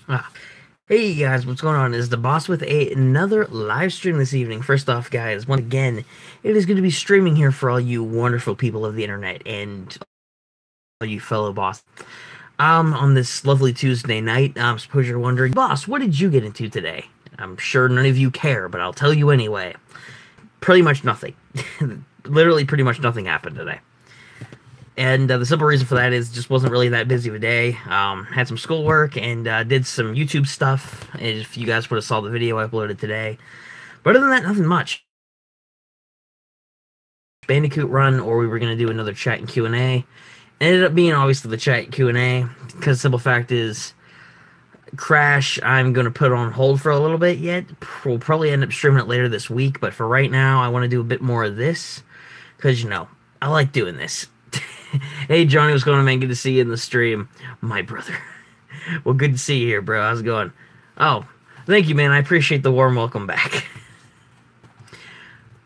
Ah, Hey guys, what's going on? Is the boss with another live stream this evening. First off, guys, once again, it is good to be streaming here for all you wonderful people of the internet and all you fellow boss. On this lovely Tuesday night, suppose you're wondering, boss, what did you get into today? I'm sure none of you care, but I'll tell you anyway. Pretty much nothing. Literally, pretty much nothing happened today. And the simple reason for that is just wasn't really that busy of a day. Had some schoolwork and did some YouTube stuff. If you guys would have saw the video I uploaded today, but other than that, nothing much. Bandicoot run, or we were gonna do another chat and Q&A. Ended up being obviously the chat and Q&A because the simple fact is, Crash I'm gonna put on hold for a little bit yet. We'll probably end up streaming it later this week, but for right now, I want to do a bit more of this because I like doing this. Hey Johnny, what's going on, man? Good to see you in the stream, my brother. Well, good to see you here, bro. How's it going? Oh, thank you, man. I appreciate the warm welcome back.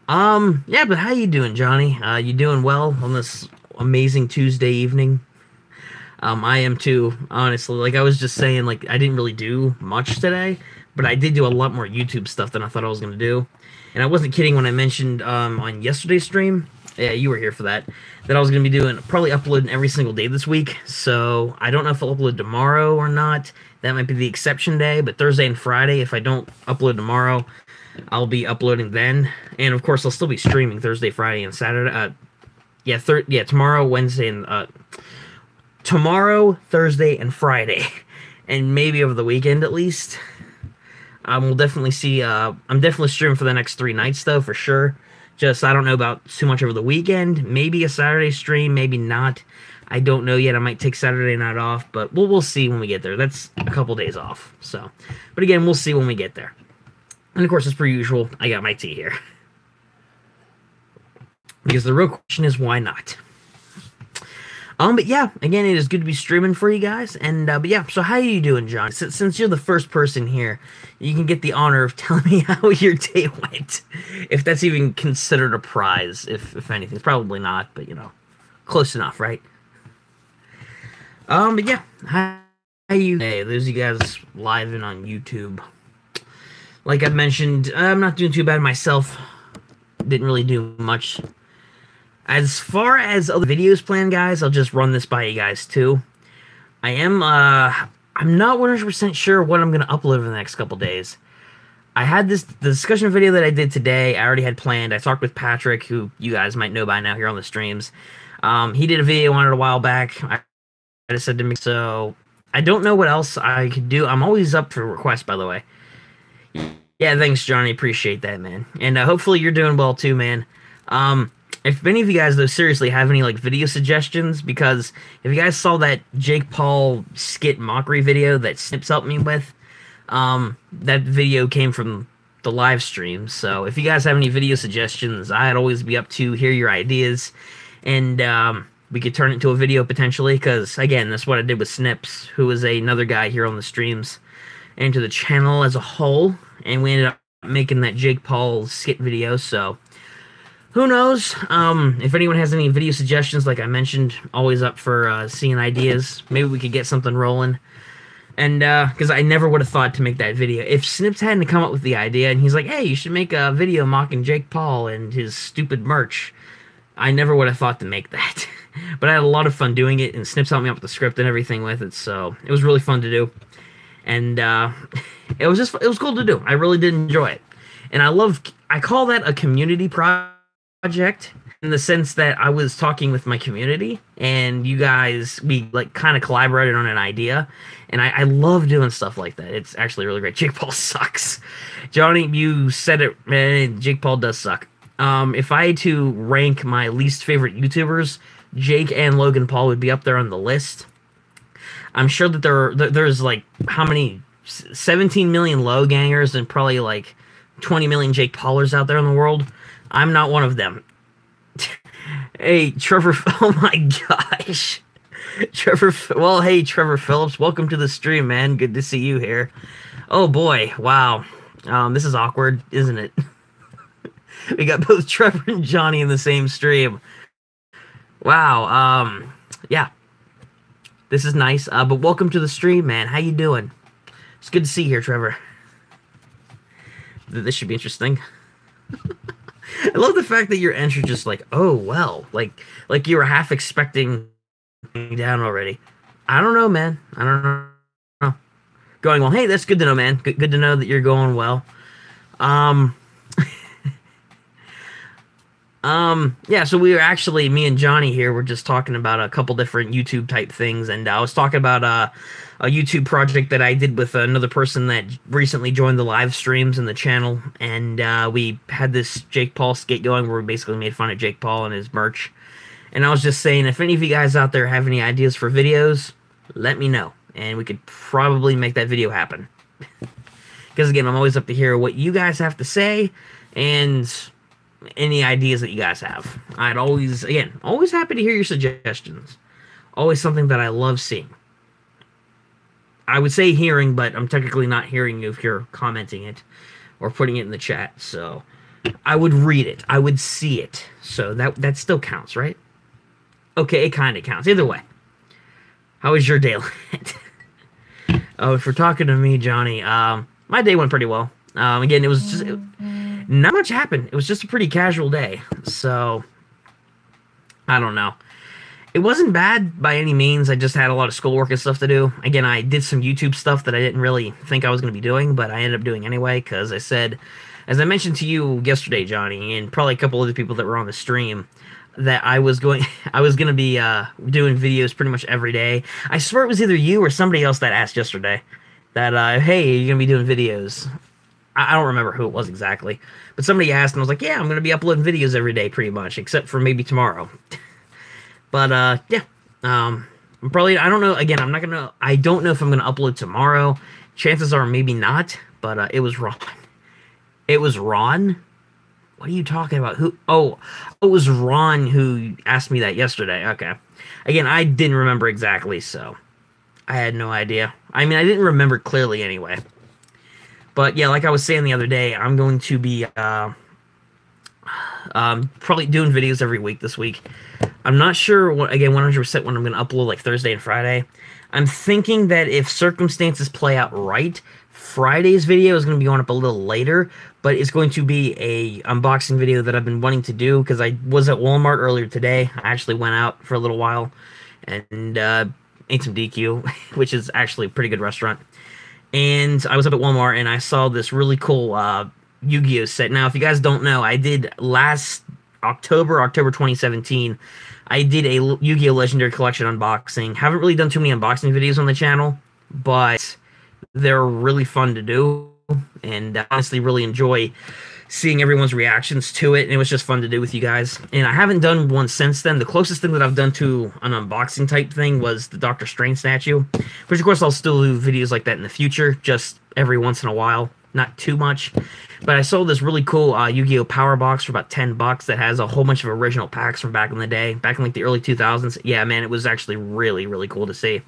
Yeah, but how you doing, Johnny? You doing well on this amazing Tuesday evening? I am too, honestly. Like I was just saying, like I didn't really do much today, but I did do a lot more YouTube stuff than I thought I was gonna do. And I wasn't kidding when I mentioned on yesterday's stream, yeah, you were here for that, that I was gonna be doing probably uploading every single day this week. So I don't know if I'll upload tomorrow or not. That might be the exception day, but Thursday and Friday, if I don't upload tomorrow, I'll be uploading then. And of course, I'll still be streaming Thursday, Friday, and Saturday. Yeah, tomorrow, Wednesday, and tomorrow, Thursday, and Friday, and maybe over the weekend at least. We'll definitely see. I'm definitely streaming for the next 3 nights though, for sure. Just I don't know about too much over the weekend. Maybe a Saturday stream, maybe not. I don't know yet. I might take Saturday night off, but we'll see when we get there. That's a couple days off. So, but again, we'll see when we get there. And of course, as per usual, I got my tea here because the real question is why not. But yeah, again, it is good to be streaming for you guys. And but yeah, so how are you doing, John? Since you're the first person here, you can get the honor of telling me how your day went, if that's even considered a prize. If anything, it's probably not, but close enough, right? But yeah, how you? Hey, those of you guys live in on YouTube. Like I mentioned, I'm not doing too bad myself. Didn't really do much. As far as other videos planned, guys, I'll just run this by you guys too. I'm not 100% sure what I'm gonna upload over the next couple days. I had the discussion video that I did today. I already had planned. I talked with Patrick, who you guys might know by now here on the streams. He did a video on it a while back. I just said to me, so I don't know what else I could do. I'm always up for requests, by the way. Yeah, thanks, Johnny. Appreciate that, man. And hopefully you're doing well too, man. If any of you guys, though, seriously have any, like, video suggestions, because if you guys saw that Jake Paul skit mockery video that Snips helped me with, that video came from the live stream, so if you guys have any video suggestions, I'd always be up to hear your ideas, and, we could turn it into a video, potentially, because, again, that's what I did with Snips, who is another guy here on the streams, and to the channel as a whole, and we ended up making that Jake Paul skit video, so who knows? If anyone has any video suggestions, like I mentioned, always up for seeing ideas. Maybe we could get something rolling. And because I never would have thought to make that video. If Snips hadn't come up with the idea and he's like, hey, you should make a video mocking Jake Paul and his stupid merch, I never would have thought to make that. But I had a lot of fun doing it, and Snips helped me out with the script and everything with it, so it was really fun to do. And it was cool to do. I really did enjoy it. And I call that a community project in the sense that I was talking with my community and you guys, we like kind of collaborated on an idea, and I love doing stuff like that. It's actually really great. Jake Paul sucks. Johnny, you said it, man. Jake Paul does suck. If I had to rank my least favorite YouTubers, Jake and Logan Paul would be up there on the list. I'm sure that there's like how many 17 million Logangers and probably like 20 million Jake Paulers out there in the world. I'm not one of them. Hey, Trevor, oh my gosh. Hey, Trevor Phillips, welcome to the stream, man. Good to see you here. Oh boy, wow. This is awkward, isn't it? We got both Trevor and Johnny in the same stream. Wow, yeah. This is nice, but welcome to the stream, man. How you doing? It's good to see you here, Trevor. This should be interesting. I love the fact that your entry just like, oh well, like you were half expecting me down already. I don't know, man. I don't know. Going well. Hey, that's good to know, man. Good to know that you're going well. Yeah, so we were actually, me and Johnny here, were just talking about a couple different YouTube type things, and I was talking about a YouTube project that I did with another person that recently joined the live streams in the channel, and we had this Jake Paul skit going where we basically made fun of Jake Paul and his merch. And I was just saying, if any of you guys out there have any ideas for videos, let me know, and we could probably make that video happen. Because again, I'm always up to hear what you guys have to say, and any ideas that you guys have. I'd always happy to hear your suggestions. Always something that I love seeing. I would say hearing, but I'm technically not hearing you if you're commenting it or putting it in the chat. So I would read it. I would see it. So that still counts, right? Okay, it kind of counts. Either way. How was your day? Oh, if you're talking to me, Johnny, my day went pretty well. Again, it was just... not much happened. It was just a pretty casual day. So, I don't know. It wasn't bad by any means. I just had a lot of schoolwork and stuff to do. Again, I did some YouTube stuff that I didn't really think I was going to be doing, but I ended up doing anyway, because I said, as I mentioned to you yesterday, Johnny, and probably a couple other people that were on the stream, that I was going to be doing videos pretty much every day. I swear it was either you or somebody else that asked yesterday that, hey, you're going to be doing videos. I don't remember who it was exactly, but somebody asked, and I was like, yeah, I'm going to be uploading videos every day pretty much, except for maybe tomorrow. But, yeah, I'm probably, I don't know, again, I don't know if I'm going to upload tomorrow. Chances are maybe not, but, it was Ron. It was Ron? What are you talking about? Who? Oh, it was Ron who asked me that yesterday. Okay. Again, I didn't remember exactly, so I had no idea. I mean, I didn't remember clearly anyway. But yeah, like I was saying the other day, I'm going to be probably doing videos every week this week. I'm not sure, again, 100% when I'm going to upload, like Thursday and Friday. I'm thinking that if circumstances play out right, Friday's video is going to be going up a little later, but it's going to be a unboxing video that I've been wanting to do, because I was at Walmart earlier today. I actually went out for a little while and ate some DQ, which is actually a pretty good restaurant. And I was up at Walmart, and I saw this really cool Yu-Gi-Oh set. Now, if you guys don't know, I did last October 2017, I did a Yu-Gi-Oh! Legendary Collection unboxing. Haven't really done too many unboxing videos on the channel, but they're really fun to do, and I honestly really enjoy seeing everyone's reactions to it, and it was just fun to do with you guys. And I haven't done one since then. The closest thing that I've done to an unboxing type thing was the Dr. Strange statue, which of course I'll still do videos like that in the future, just every once in a while, not too much. But I sold this really cool Yu-Gi-Oh! Power box for about $10 that has a whole bunch of original packs from back in the day, back in like the early 2000s. Yeah, man, it was actually really, really cool to see.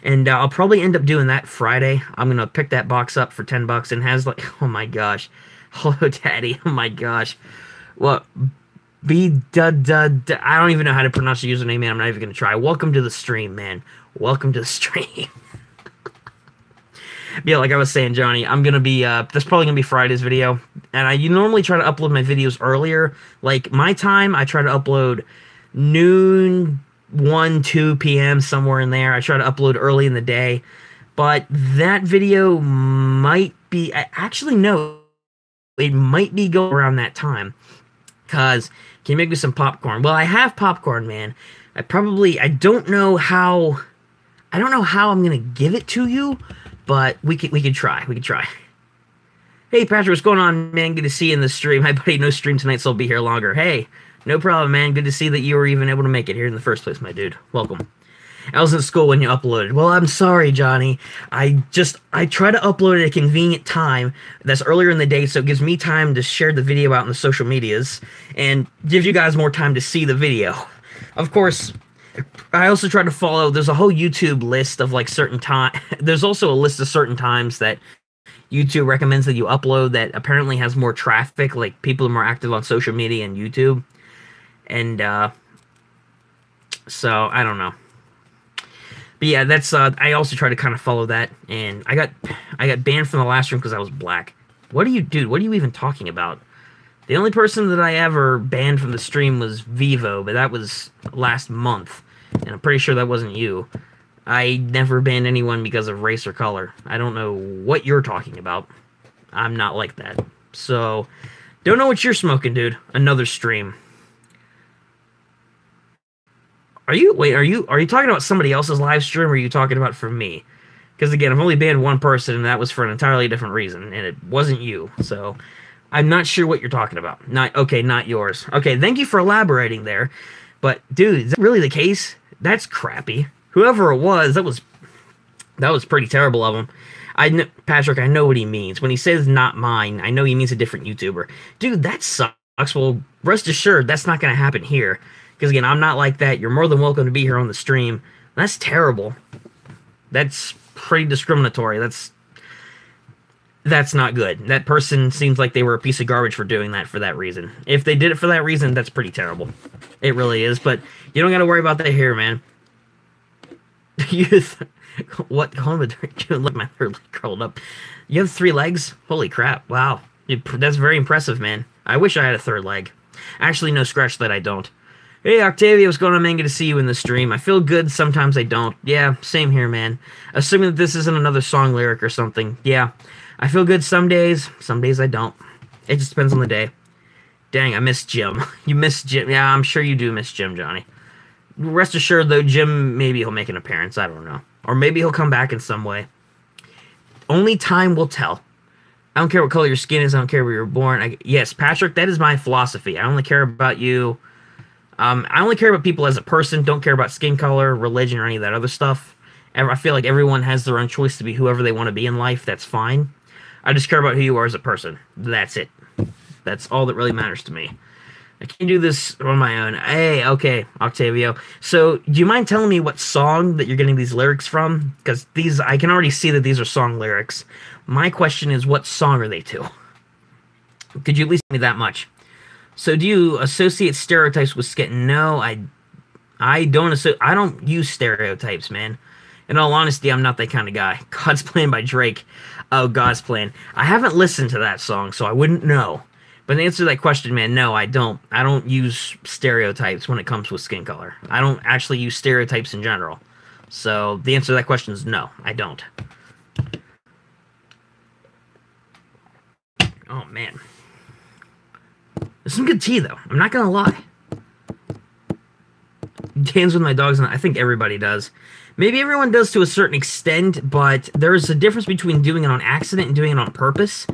And I'll probably end up doing that Friday. I'm going to pick that box up for $10, and has like, oh my gosh. Hello, Daddy. Oh my gosh. What? I don't even know how to pronounce the username, man. I'm not even going to try. Welcome to the stream, man. Welcome to the stream. Yeah, like I was saying, Johnny, I'm going to be, that's probably going to be Friday's video. And you normally try to upload my videos earlier. Like, my time, I try to upload noon, 1, 2 p.m., somewhere in there. I try to upload early in the day. But that video might be, actually, no. It might be going around that time, because can you make me some popcorn? Well, I have popcorn, man. I don't know how I'm gonna give it to you, but we could try. Hey, Patrick, what's going on, man? Good to see you in the stream. Hi, buddy. No stream tonight, so I'll be here longer. Hey, no problem, man. Good to see that you were even able to make it here in the first place, my dude. Welcome. I was in school when you uploaded. Well, I'm sorry, Johnny. I try to upload at a convenient time that's earlier in the day, so it gives me time to share the video out in the social medias and gives you guys more time to see the video. Of course, I also try to follow, there's a whole YouTube list of like certain time. There's also a list of certain times that YouTube recommends that you upload that apparently has more traffic, like people are more active on social media and YouTube. And so I don't know. But yeah, that's I also try to kind of follow that, and I I got banned from the last room because I was black. What are you, dude? What are you even talking about? The only person that I ever banned from the stream was Vivo, but that was last month, and I'm pretty sure that wasn't you. I never banned anyone because of race or color. I don't know what you're talking about. I'm not like that. So, don't know what you're smoking, dude. Another stream. Are you talking about somebody else's live stream, or are you talking about for me? Because again, I've only banned one person, and that was for an entirely different reason, and it wasn't you. So, I'm not sure what you're talking about. Not yours. Okay, thank you for elaborating there. But dude, is that really the case? That's crappy. Whoever it was, that was pretty terrible of him. Patrick, I know what he means. When he says not mine, I know he means a different YouTuber. Dude, that sucks. Well, rest assured, that's not going to happen here. Because again, I'm not like that. You're more than welcome to be here on the stream. That's terrible. That's pretty discriminatory. That's not good. That person seems like they were a piece of garbage for doing that for that reason. If they did it for that reason, that's pretty terrible. It really is. But you don't got to worry about that here, man. What? Hold on, look, my third leg curled up. You have 3 legs? Holy crap! Wow, that's very impressive, man. I wish I had a third leg. Actually, no, scratch that, I don't. Hey, Octavia, what's going on, man? Good to see you in the stream. I feel good. Sometimes I don't. Yeah, same here, man. Assuming that this isn't another song lyric or something. Yeah, I feel good some days. Some days I don't. It just depends on the day. Dang, I miss Jim. You miss Jim? Yeah, I'm sure you do miss Jim, Johnny. Rest assured, though, Jim, maybe he'll make an appearance. I don't know. Or maybe he'll come back in some way. Only time will tell. I don't care what color your skin is. I don't care where you're born. Yes, Patrick, that is my philosophy. I only care about you. I only care about people as a person. Don't care about skin color, religion, or any of that other stuff. I feel like everyone has their own choice to be whoever they want to be in life. That's fine. I just care about who you are as a person. That's it. That's all that really matters to me. I can't do this on my own. Hey, okay, Octavio. So, do you mind telling me what song that you're getting these lyrics from? Because I can already see that these are song lyrics. My question is, what song are they to? Could you at least tell me that much? So, do you associate stereotypes with skin? No, I don't use stereotypes, man. In all honesty, I'm not that kind of guy. God's Plan by Drake. Oh, God's Plan. I haven't listened to that song, so I wouldn't know. But to answer that question, man, no, I don't. I don't use stereotypes when it comes with skin color. I don't actually use stereotypes in general. So the answer to that question is no, I don't. Oh, man. There's some good tea, though. I'm not going to lie. Dance with my dogs, and I think everybody does. Maybe everyone does to a certain extent, but there's a difference between doing it on accident and doing it on purpose.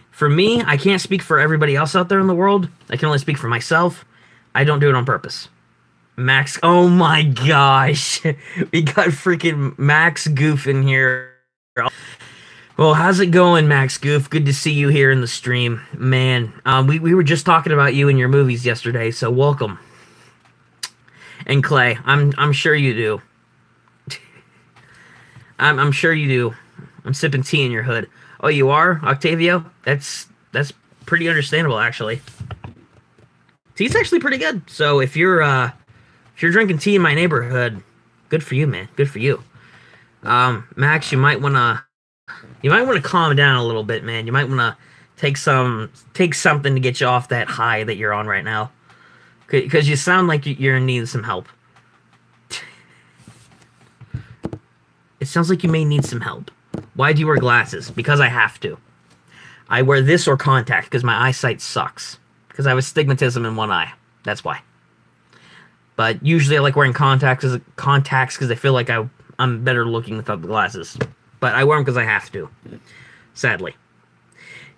For me, I can't speak for everybody else out there in the world. I can only speak for myself. I don't do it on purpose. Max, oh my gosh. We got freaking Max Goof in here. Well, how's it going, Max Goof? Good to see you here in the stream. Man, we were just talking about you and your movies yesterday, so welcome. And Clay, I'm sure you do. I'm sure you do. I'm sipping tea in your hood. Oh, you are, Octavio? That's pretty understandable, actually. Tea's actually pretty good. So if you're drinking tea in my neighborhood, good for you, man. Good for you. Max, you might wanna calm down a little bit, man. You might wanna take something to get you off that high that you're on right now, because you sound like you're in need of some help. It sounds like you may need some help. Why do you wear glasses? Because I have to. I wear this or contact because my eyesight sucks. Because I have astigmatism in one eye. That's why. But usually I like wearing contacts because I feel like I'm better looking without the glasses. But I wear them because I have to. Sadly.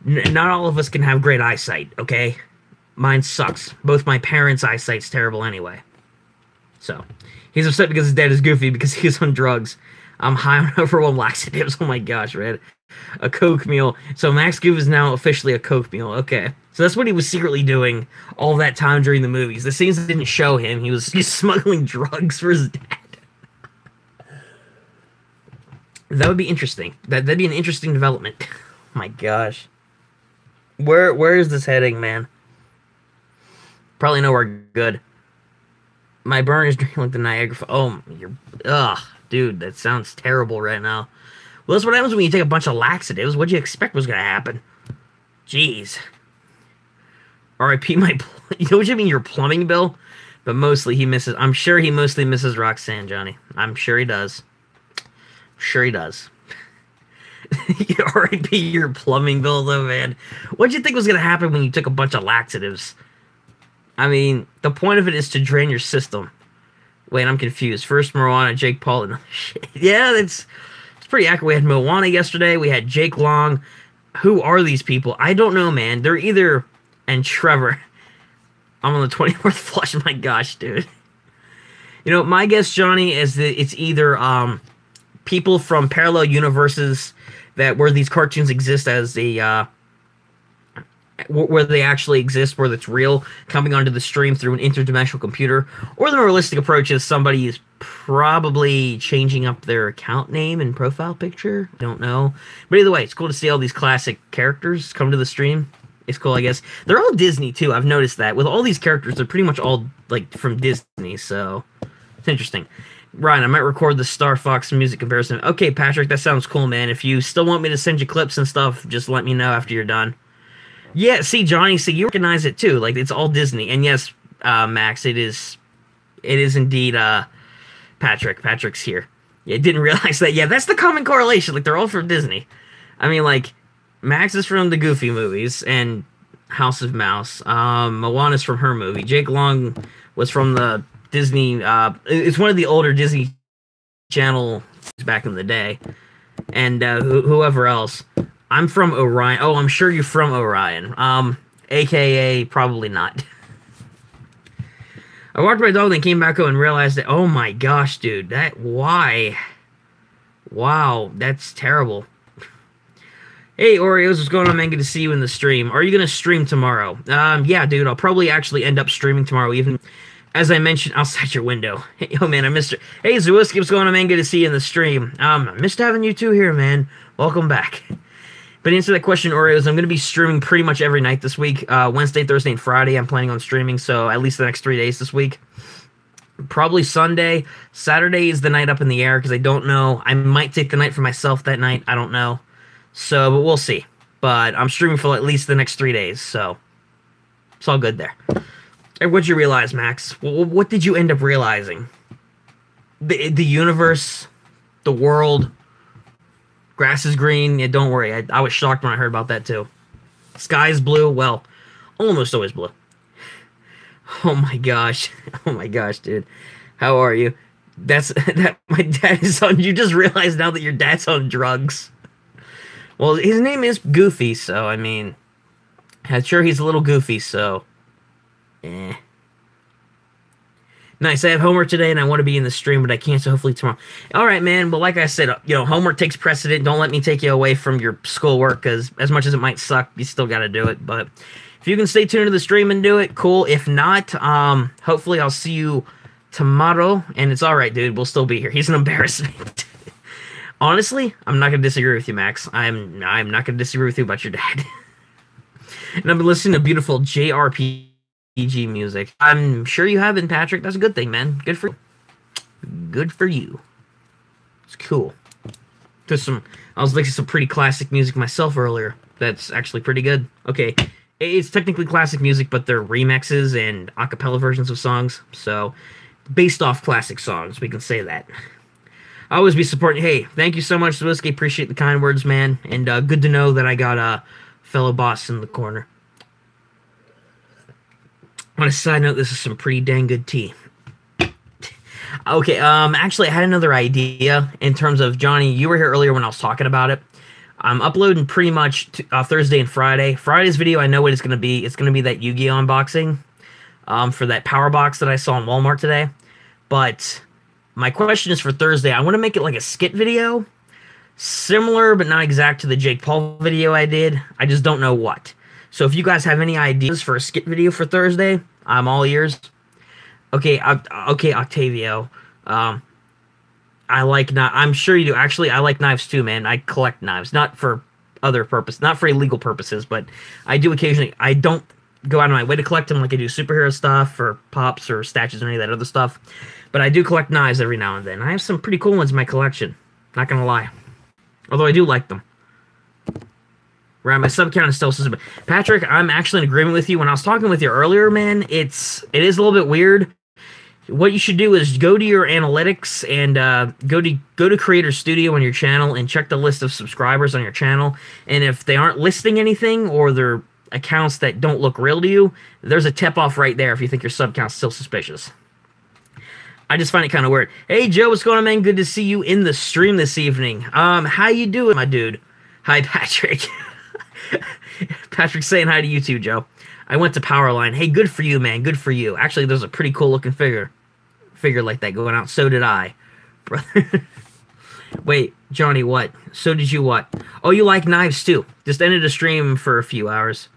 Not all of us can have great eyesight, okay? Mine sucks. Both my parents' eyesight's terrible anyway. So, he's upset because his dad is goofy because he's on drugs. I'm high on overwhelmed laxatives. Oh my gosh, man. A Coke mule. So Max Goof is now officially a Coke mule. Okay. So that's what he was secretly doing all that time during the movies. The scenes that didn't show him, he was smuggling drugs for his dad. That would be interesting. That'd be an interesting development. Oh my gosh. Where is this heading, man? Probably nowhere good. My burn is drinking like the Niagara. Oh, ugh. Dude, that sounds terrible right now. Well, that's what happens when you take a bunch of laxatives. What'd you expect was gonna happen? Jeez. R.I.P. my... You know what you mean, your plumbing bill? But mostly he misses... I'm sure he mostly misses Roxanne, Johnny. I'm sure he does. Sure he does. R.I.P. your plumbing bill, though, man. What'd you think was gonna happen when you took a bunch of laxatives? I mean, the point of it is to drain your system. Wait, I'm confused. First Moana, Jake Paul, and shit. Yeah, it's pretty accurate. We had Moana yesterday. We had Jake Long. Who are these people? I don't know, man. They're either... And Trevor. I'm on the 24th flush. My gosh, dude. You know, my guess, Johnny, is that it's either people from parallel universes that where these cartoons exist as a where they actually exist, where it's real, coming onto the stream through an interdimensional computer, or the more realistic approach is somebody is probably changing up their account name and profile picture. I don't know, but either way, it's cool to see all these classic characters come to the stream. It's cool, I guess. They're all Disney too. I've noticed that with all these characters, they're pretty much all like from Disney, so it's interesting. Ryan, I might record the Star Fox music comparison. Okay, Patrick, that sounds cool, man. If you still want me to send you clips and stuff, just let me know after you're done. Yeah, see, Johnny, see, you recognize it too. Like, it's all Disney. And yes, Max, it is indeed Patrick. Patrick's here. Yeah, didn't realize that. Yeah, that's the common correlation. Like, they're all from Disney. I mean, like, Max is from the Goofy movies and House of Mouse. Moana's from her movie. Jake Long was from the Disney, it's one of the older Disney Channel back in the day. And whoever else. I'm from Orion. Oh, I'm sure you're from Orion. AKA probably not. I walked my dog and came back home and realized that, oh my gosh, dude, why? Wow, that's terrible. Hey, Oreos, what's going on, man? Good to see you in the stream. Are you going to stream tomorrow? Yeah, dude, I'll probably actually end up streaming tomorrow, even as I mentioned outside your window. Hey, oh, man, I missed it. Hey, Zewiski, what's going on, man? Good to see you in the stream. I missed having you two here, man. Welcome back. But to answer that question, Oreos, I'm going to be streaming pretty much every night this week. Wednesday, Thursday, and Friday, I'm planning on streaming, so at least the next 3 days this week. Probably Sunday. Saturday is the night up in the air, because I don't know. I might take the night for myself that night. I don't know. So, but we'll see. But I'm streaming for at least the next 3 days, so it's all good there. And what'd you realize, Max? What did you end up realizing? The universe, the world... Grass is green. Yeah, don't worry. I was shocked when I heard about that too. Sky's blue. Well, almost always blue. Oh my gosh. Oh my gosh, dude. How are you? That my dad is on. You just realized now that your dad's on drugs. Well, his name is Goofy, so I mean, I'm sure he's a little goofy. So, Nice. I have homework today, and I want to be in the stream, but I can't, so hopefully tomorrow. All right, man. Well, like I said, homework takes precedent. Don't let me take you away from your schoolwork, because as much as it might suck, you still got to do it. But if you can stay tuned to the stream and do it, cool. If not, hopefully I'll see you tomorrow, and it's all right, dude. We'll still be here. He's an embarrassment. Honestly, I'm not going to disagree with you, Max. I'm not going to disagree with you about your dad. And I've been listening to beautiful JRPG music. I'm sure you haven't, Patrick. That's a good thing, man. Good for you. It's cool. I was listening to some pretty classic music myself earlier. That's actually pretty good. Okay, it's technically classic music, but they're remixes and a cappella versions of songs. So, based off classic songs, we can say that. I'll always be supporting. Hey, thank you so much, Zwiski. Appreciate the kind words, man. And good to know that I got a fellow boss in the corner. On a side note, this is some pretty dang good tea. Okay, actually, I had another idea in terms of, Johnny, you were here earlier when I was talking about it. I'm uploading pretty much Thursday and Friday. Friday's video, I know what it's going to be. It's going to be that Yu-Gi-Oh! Unboxing for that power box that I saw in Walmart today. But my question is for Thursday. I want to make it like a skit video. Similar, but not exact to the Jake Paul video I did. I just don't know what. So if you guys have any ideas for a skit video for Thursday, I'm all ears. Okay, Octavio. I like knives. I'm sure you do. Actually, I like knives too, man. I collect knives, not for other purpose, not for illegal purposes, but I do occasionally. I don't go out of my way to collect them like I do superhero stuff or pops or statues or any of that other stuff. But I do collect knives every now and then. I have some pretty cool ones in my collection. Not gonna lie. Although I do like them. Right, my sub count is still suspicious. Patrick, I'm actually in agreement with you. When I was talking with you earlier, man, it is a little bit weird. What you should do is go to your analytics and go to Creator Studio on your channel and check the list of subscribers on your channel. And if they aren't listing anything or they're accounts that don't look real to you, there's a tip off right there if you think your sub count's still suspicious. I just find it kind of weird. Hey Joe, what's going on, man? Good to see you in the stream this evening. How you doing, my dude? Hi, Patrick. Patrick's saying hi to you too, Joe. I went to Powerline. Hey, good for you, man. Good for you. Actually, there's a pretty cool looking figure like that going out. So did I, brother. Wait, Johnny, what? So did you what? Oh, you like knives too. Just ended a stream for a few hours.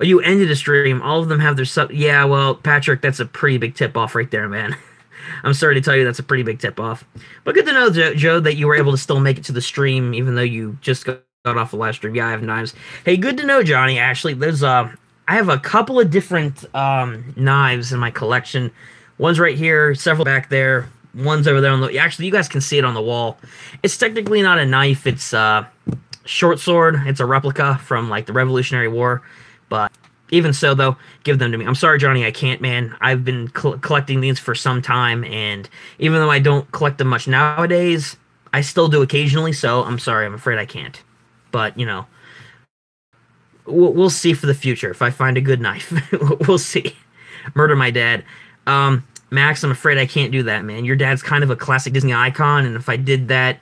Oh, you ended a stream. All of them have their sub. Yeah, well, Patrick, that's a pretty big tip off right there, man. I'm sorry to tell you that's a pretty big tip off. But good to know, Joe, that you were able to still make it to the stream, even though you just got off the last stream. Yeah, I have knives. Hey, good to know, Johnny. Actually, there's I have a couple of different knives in my collection. One's right here, several back there. One's over there on the. Actually, you guys can see it on the wall. It's technically not a knife. It's a short sword. It's a replica from like the Revolutionary War. But even so, though, give them to me. I'm sorry, Johnny, I can't, man. I've been collecting these for some time, and even though I don't collect them much nowadays, I still do occasionally. So I'm sorry. I'm afraid I can't. But you know, we'll see for the future if I find a good knife. We'll see. Murder my dad. Max, I'm afraid I can't do that, man. Your dad's kind of a classic Disney icon, and if I did that,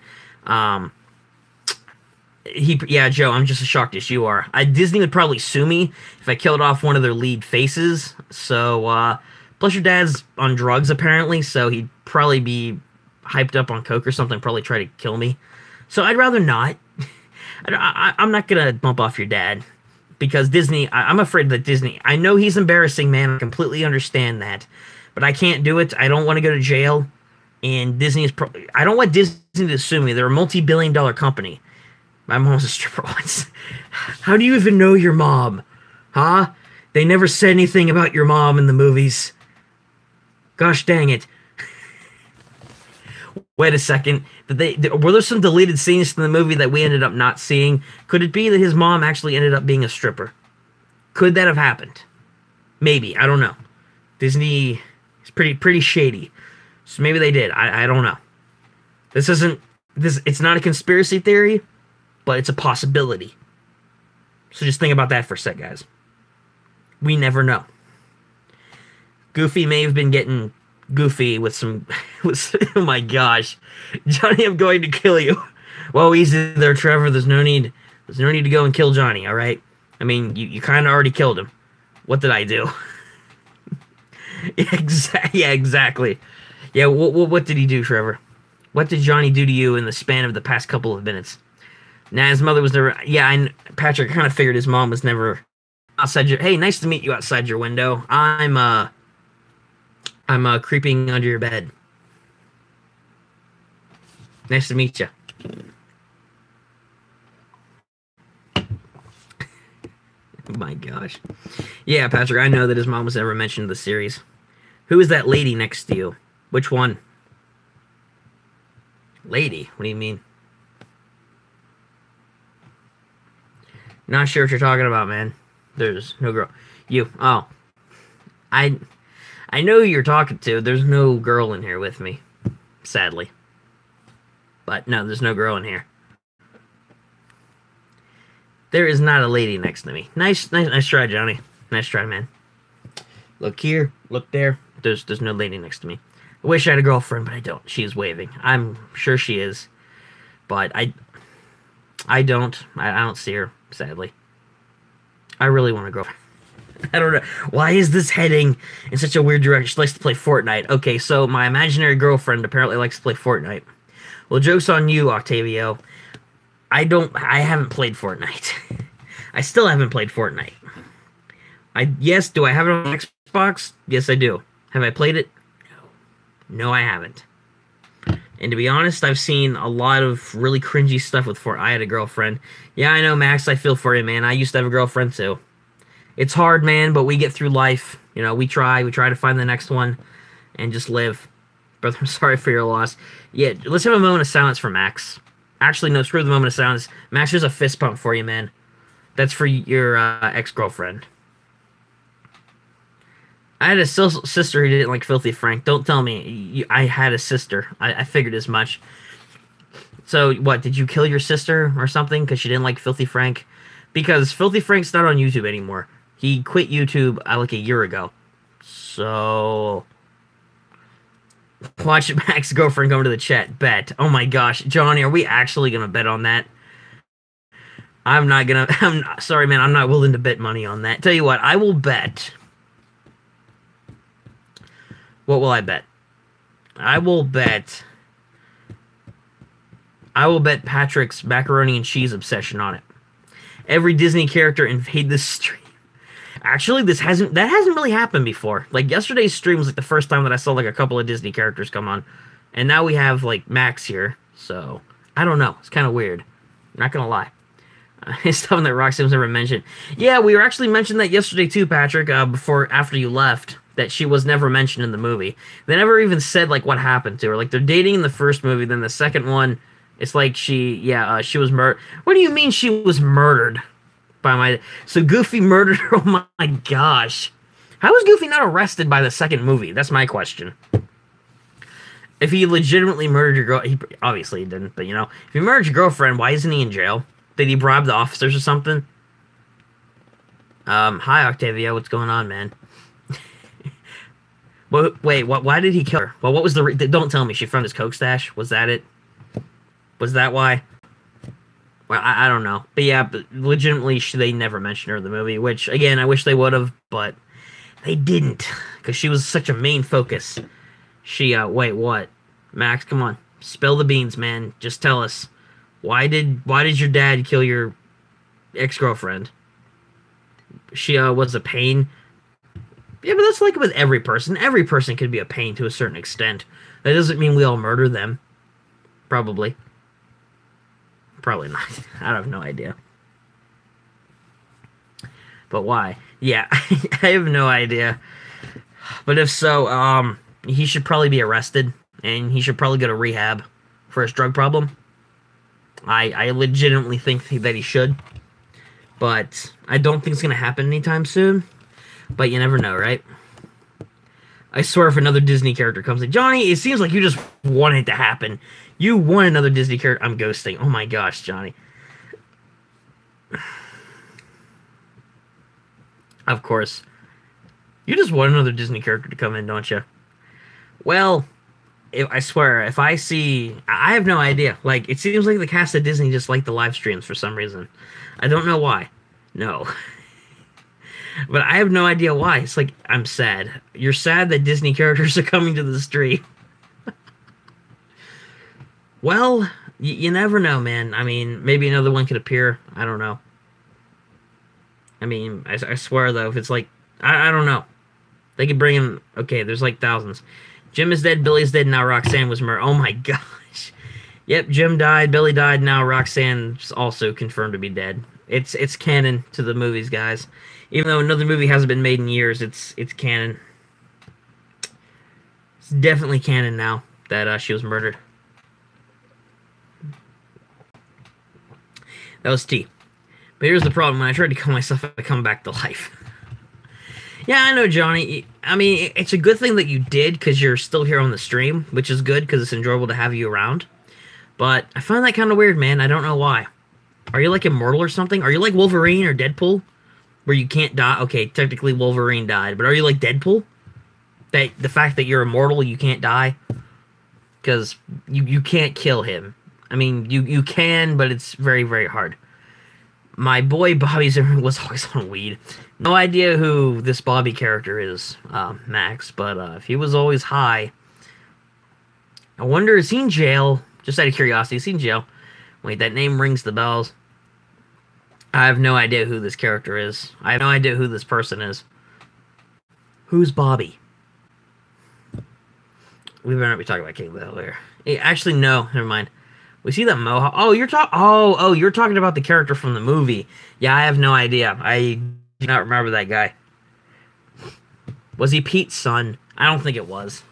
yeah, Joe, I'm just as shocked as you are. Disney would probably sue me if I killed off one of their lead faces. So, plus your dad's on drugs apparently, so he'd probably be hyped up on coke or something, probably try to kill me. So I'd rather not. I'm not gonna bump off your dad. Because Disney, I'm afraid that Disney, I know he's embarrassing, man. I completely understand that. But I can't do it. I don't want to go to jail. And Disney is, I don't want Disney to sue me. They're a multi-billion-dollar company. My mom was a stripper once. How do you even know your mom? Huh? They never said anything about your mom in the movies. Gosh dang it. Wait a second. Were there some deleted scenes from the movie that we ended up not seeing? Could it be that his mom actually ended up being a stripper? Could that have happened? Maybe. I don't know. Disney is pretty shady. So maybe they did. I don't know. It's not a conspiracy theory, but it's a possibility. So just think about that for a sec, guys. We never know. Goofy may have been getting goofy with some oh my gosh, Johnny, I'm going to kill you. Well, easy there, Trevor. There's no need to go and kill Johnny. All right, I mean, you kind of already killed him. What did I do? Yeah, exactly. Yeah, what did he do, Trevor? What did Johnny do to you in the span of the past couple of minutes? Nah, his mother was never. Yeah, Patrick, I kind of figured his mom was never outside your. Hey, nice to meet you outside your window. I'm creeping under your bed. Nice to meet you. Oh my gosh. Yeah, Patrick, I know that his mom was never mentioned in the series. Who is that lady next to you? Which one? Lady? What do you mean? Not sure what you're talking about, man. There's no girl. You. Oh. I know who you're talking to. There's no girl in here with me. Sadly. But no, there's no girl in here. There is not a lady next to me. Nice try, Johnny. Nice try, man. Look here. Look there. There's no lady next to me. I wish I had a girlfriend, but I don't. She is waving. I'm sure she is. But I don't. I don't see her, sadly. I really want a girlfriend. I don't know. Why is this heading in such a weird direction? She likes to play Fortnite. Okay, so my imaginary girlfriend apparently likes to play Fortnite. Well, joke's on you, Octavio. I haven't played Fortnite. I still haven't played Fortnite. Yes, do I have it on Xbox? Yes, I do. Have I played it? No. No, I haven't. And to be honest, I've seen a lot of really cringy stuff with Fortnite. I had a girlfriend. Yeah, I know, Max, I feel for you, man. I used to have a girlfriend, too. It's hard, man, but we get through life. You know, we try to find the next one and just live. Brother, I'm sorry for your loss. Yeah, let's have a moment of silence for Max. Actually, no, screw the moment of silence. Max, here's a fist pump for you, man. That's for your ex-girlfriend. I had a sister who didn't like Filthy Frank. Don't tell me. I had a sister. I figured as much. So, what, did you kill your sister or something because she didn't like Filthy Frank? Because Filthy Frank's not on YouTube anymore. He quit YouTube like a year ago. So... Watch Max's girlfriend come to the chat. Bet. Oh my gosh. Johnny, are we actually going to bet on that? I'm not going to... I'm sorry, man. I'm not willing to bet money on that. Tell you what, I will bet... What will I bet? I will bet Patrick's macaroni and cheese obsession on it. Every Disney character invade this stream. Actually, that hasn't really happened before. Like, yesterday's stream was like the first time that I saw like a couple of Disney characters come on. And now we have like Max here. So, I don't know. It's kind of weird. I'm not gonna lie. It's something that Roxanne's never mentioned. Yeah, we were actually mentioning that yesterday too, Patrick, after you left. That she was never mentioned in the movie. They never even said, like, what happened to her. Like, they're dating in the first movie, then the second one, it's like she was murdered. What do you mean she was murdered? So Goofy murdered her? Oh my gosh. How was Goofy not arrested by the second movie? That's my question. If he legitimately murdered your girl, obviously he didn't, but, you know, if he murdered your girlfriend, why isn't he in jail? Did he bribe the officers or something? Hi, Octavia, what's going on, man? Well, wait, why did he kill her? Well, what was the... Don't tell me. She found his coke stash? Was that it? Was that why? Well, I don't know. But yeah, but legitimately, they never mentioned her in the movie, which, again, I wish they would have, but they didn't, because she was such a main focus. Wait, what? Max, come on. Spill the beans, man. Just tell us. Why did your dad kill your ex-girlfriend? She, was a pain... Yeah, but that's like with every person. Every person could be a pain to a certain extent. That doesn't mean we all murder them. Probably. Probably not. I have no idea. But why? Yeah, I have no idea. But if so, he should probably be arrested. And he should probably go to rehab for his drug problem. I legitimately think that he should. But I don't think it's going to happen anytime soon. But you never know, right? I swear if another Disney character comes in... Johnny, it seems like you just want it to happen. You want another Disney character... I'm ghosting. Oh my gosh, Johnny. Of course. You just want another Disney character to come in, don't you? Well, I swear, if I see... I have no idea. Like, it seems like the cast of Disney just like the live streams for some reason. I don't know why. No. But I have no idea why. It's like, I'm sad. You're sad that Disney characters are coming to the street. Well, you never know, man. I mean, maybe another one could appear. I don't know. I mean, I swear, though, if it's like... I don't know. They could bring in... Okay, there's like thousands. Jim is dead, Billy's dead, now Roxanne was murdered. Oh my gosh. Yep, Jim died, Billy died, now Roxanne's also confirmed to be dead. It's canon to the movies, guys. Even though another movie hasn't been made in years, it's canon. It's definitely canon now that she was murdered. That was T. But here's the problem. When I tried to kill myself, I come back to life. Yeah, I know, Johnny. I mean, it's a good thing that you did because you're still here on the stream, which is good because it's enjoyable to have you around. But I find that kind of weird, man. I don't know why. Are you like immortal or something? Are you like Wolverine or Deadpool? Where you can't die? Okay, technically Wolverine died, but are you like Deadpool? That the fact that you're immortal, you can't die? Because you can't kill him. I mean, you can, but it's very, very hard. My boy Bobby Zimmerman was always on weed. No idea who this Bobby character is, Max, but if he was always high... I wonder, is he in jail? Just out of curiosity, is he in jail? Wait, that name rings the bells. I have no idea who this character is. I have no idea who this person is. Who's Bobby? We better not be talking about King of the Hill here. Hey, actually, no. Never mind. We see that mohawk. Oh, you're you're talking about the character from the movie. Yeah, I have no idea. I do not remember that guy. Was he Pete's son? I don't think it was.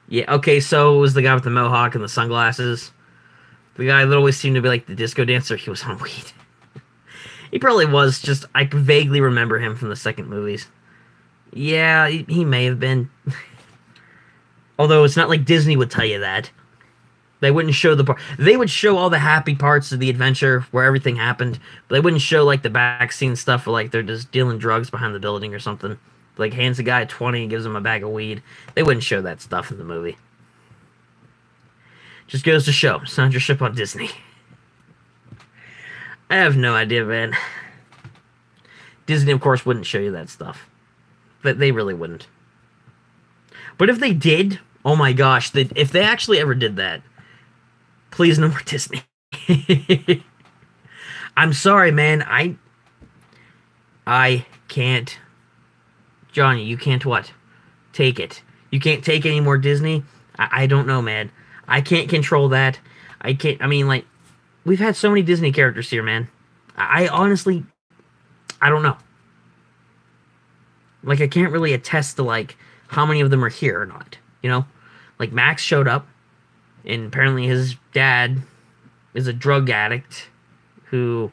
Yeah, okay, so it was the guy with the mohawk and the sunglasses. The guy that always seemed to be like the disco dancer, he was on weed. He probably was, just I can vaguely remember him from the second movies. Yeah, he may have been. Although it's not like Disney would tell you that. They wouldn't show the part. They would show all the happy parts of the adventure where everything happened, but they wouldn't show like the backseat stuff where like they're just dealing drugs behind the building or something. Like hands a guy 20 and gives him a bag of weed. They wouldn't show that stuff in the movie. Just goes to show, censorship on Disney. I have no idea, man. Disney, of course, wouldn't show you that stuff. But they really wouldn't. But if they did, oh my gosh, if they actually ever did that, please no more Disney. I'm sorry, man. I can't. Johnny, you can't what? Take it. You can't take any more Disney? I don't know, man. I can't control that. I can't. I mean, like, we've had so many Disney characters here, man. I honestly, I don't know. Like, I can't really attest to, like, how many of them are here or not, you know? Like, Max showed up, and apparently his dad is a drug addict who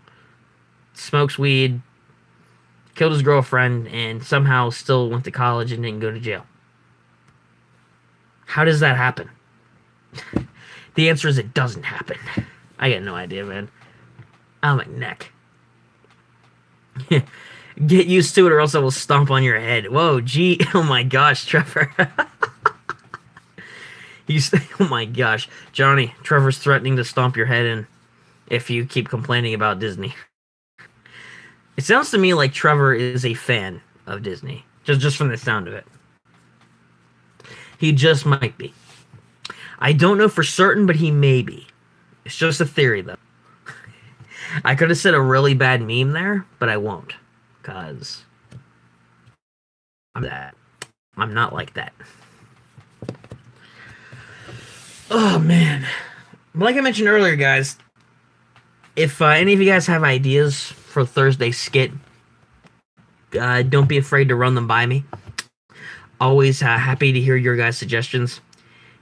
smokes weed, killed his girlfriend, and somehow still went to college and didn't go to jail. How does that happen? The answer is it doesn't happen. I got no idea, man. Oh, my neck. Get used to it or else I will stomp on your head. Whoa, gee. Oh, my gosh, Trevor. Oh, my gosh. Johnny, Trevor's threatening to stomp your head in if you keep complaining about Disney. It sounds to me like Trevor is a fan of Disney. Just from the sound of it. He just might be. I don't know for certain, but he may be. It's just a theory, though. I could have said a really bad meme there, but I won't. Because I'm not like that. Oh, man. Like I mentioned earlier, guys, if any of you guys have ideas for Thursday's skit, don't be afraid to run them by me. Always happy to hear your guys' suggestions.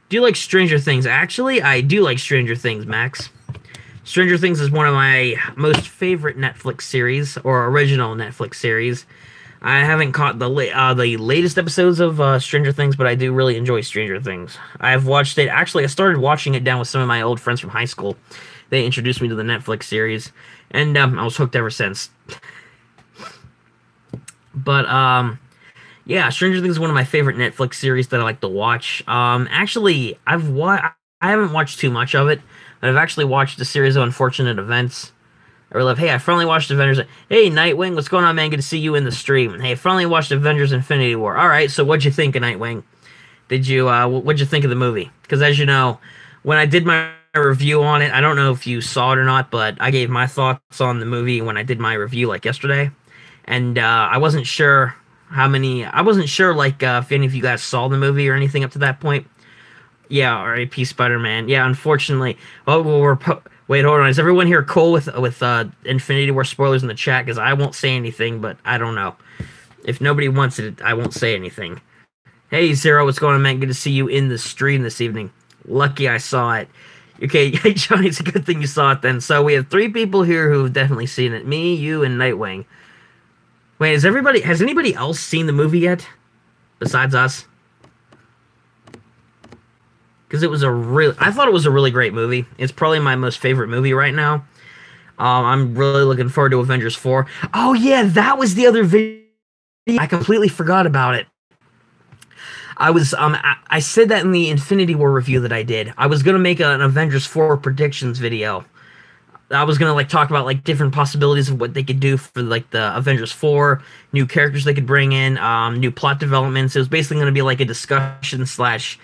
Do you like Stranger Things? Actually, I do like Stranger Things, Max. Stranger Things is one of my most favorite Netflix series, or original Netflix series. I haven't caught the latest episodes of Stranger Things, but I do really enjoy Stranger Things. I've watched it. Actually, I started watching it down with some of my old friends from high school. They introduced me to the Netflix series, and I was hooked ever since. But, yeah, Stranger Things is one of my favorite Netflix series that I like to watch. Actually, I haven't watched too much of it, but I've actually watched a series of unfortunate events. I really love, hey, I finally watched Avengers. Hey, Nightwing, what's going on, man? Good to see you in the stream. Hey, I finally watched Avengers Infinity War. All right, so what'd you think of Nightwing? What'd you think of the movie? Because as you know, when I did my review on it, I don't know if you saw it or not, but I gave my thoughts on the movie when I did my review, like, yesterday. And I wasn't sure like, if any of you guys saw the movie or anything up to that point. Yeah, R.I.P. Spider-Man. Yeah, unfortunately. Oh, wait, hold on. Is everyone here cool with Infinity War spoilers in the chat? Because I won't say anything, but I don't know. If nobody wants it, I won't say anything. Hey, Zero, what's going on, man? Good to see you in the stream this evening. Lucky I saw it. Okay, hey, Johnny, it's a good thing you saw it then. So we have 3 people here who have definitely seen it. Me, you, and Nightwing. Wait, has anybody else seen the movie yet? Besides us? Because I thought it was a really great movie. It's probably my most favorite movie right now. I'm really looking forward to Avengers 4. Oh yeah, that was the other video. I completely forgot about it. I said that in the Infinity War review that I did. I was gonna make an Avengers 4 predictions video. I was gonna like talk about like different possibilities of what they could do for like the Avengers 4, new characters they could bring in, new plot developments. It was basically gonna be like a discussion slash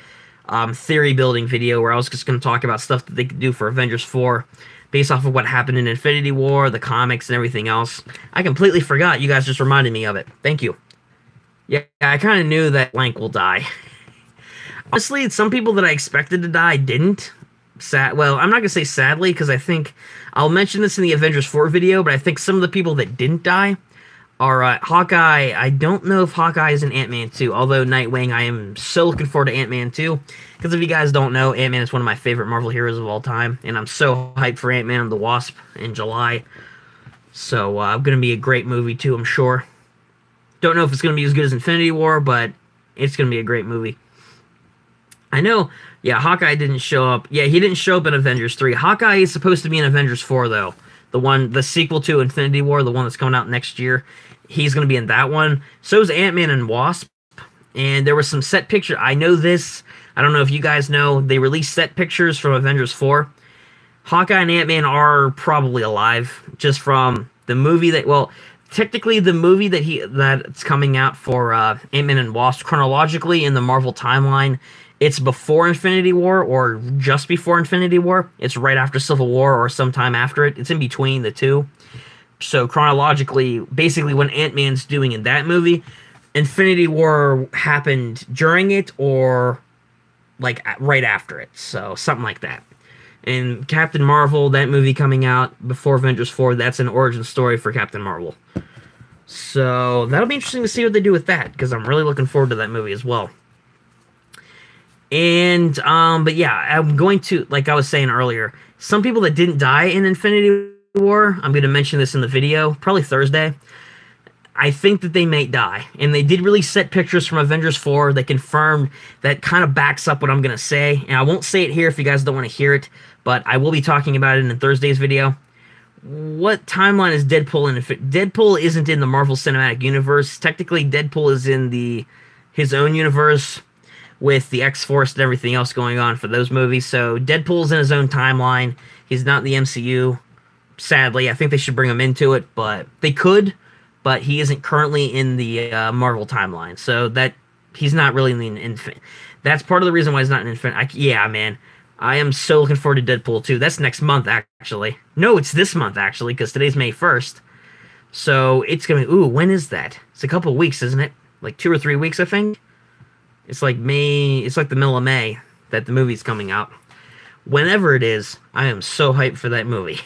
theory building video where I was just gonna talk about stuff that they could do for Avengers 4 based off of what happened in Infinity War, the comics, and everything else. I completely forgot. You guys just reminded me of it. Thank you. Yeah, I kind of knew that Blank will die. Honestly, some people that I expected to die didn't. Well, I'm not going to say sadly, because I think I'll mention this in the Avengers 4 video, but I think some of the people that didn't die, All right, Hawkeye. I don't know if Hawkeye is in Ant-Man 2, although Nightwing, I am so looking forward to Ant-Man 2. Because if you guys don't know, Ant-Man is one of my favorite Marvel heroes of all time, and I'm so hyped for Ant-Man and the Wasp in July. So, going to be a great movie, too, I'm sure. Don't know if it's going to be as good as Infinity War, but it's going to be a great movie. I know, yeah, Hawkeye didn't show up. Yeah, he didn't show up in Avengers 3. Hawkeye is supposed to be in Avengers 4, though. The sequel to Infinity War, the one that's coming out next year. He's going to be in that one. So is Ant-Man and Wasp. And there was some set picture. I know this. I don't know if you guys know. They released set pictures from Avengers 4. Hawkeye and Ant-Man are probably alive. Just from the movie that... Well, technically the movie that's coming out for Ant-Man and Wasp, chronologically in the Marvel timeline, it's before Infinity War or just before Infinity War. It's right after Civil War or sometime after it. It's in between the two. So chronologically, basically when Ant-Man's doing in that movie, Infinity War happened during it or like right after it. So something like that. And Captain Marvel, that movie coming out before Avengers 4, that's an origin story for Captain Marvel. So that'll be interesting to see what they do with that, because I'm really looking forward to that movie as well. And, but yeah, I'm going to, like I was saying earlier, some people that didn't die in Infinity War, I'm going to mention this in the video, probably Thursday. I think that they may die. And they did release set pictures from Avengers 4 that confirmed, that kind of backs up what I'm going to say. And I won't say it here if you guys don't want to hear it, but I will be talking about it in Thursday's video. What timeline is Deadpool in? Deadpool isn't in the Marvel Cinematic Universe. Technically, Deadpool is in his own universe, with the X-Force and everything else going on for those movies. So Deadpool's in his own timeline. He's not in the MCU. Sadly, I think they should bring him into it, but they could, but he isn't currently in the Marvel timeline. So that he's not really in the that's part of the reason why he's not in Infinity. Yeah, man. I am so looking forward to Deadpool 2. That's next month, actually. No, it's this month, actually, because today's May 1st. So it's going to be... Ooh, when is that? It's a couple of weeks, isn't it? Like 2 or 3 weeks, I think? It's like May, it's like the middle of May that the movie's coming out. Whenever it is, I am so hyped for that movie.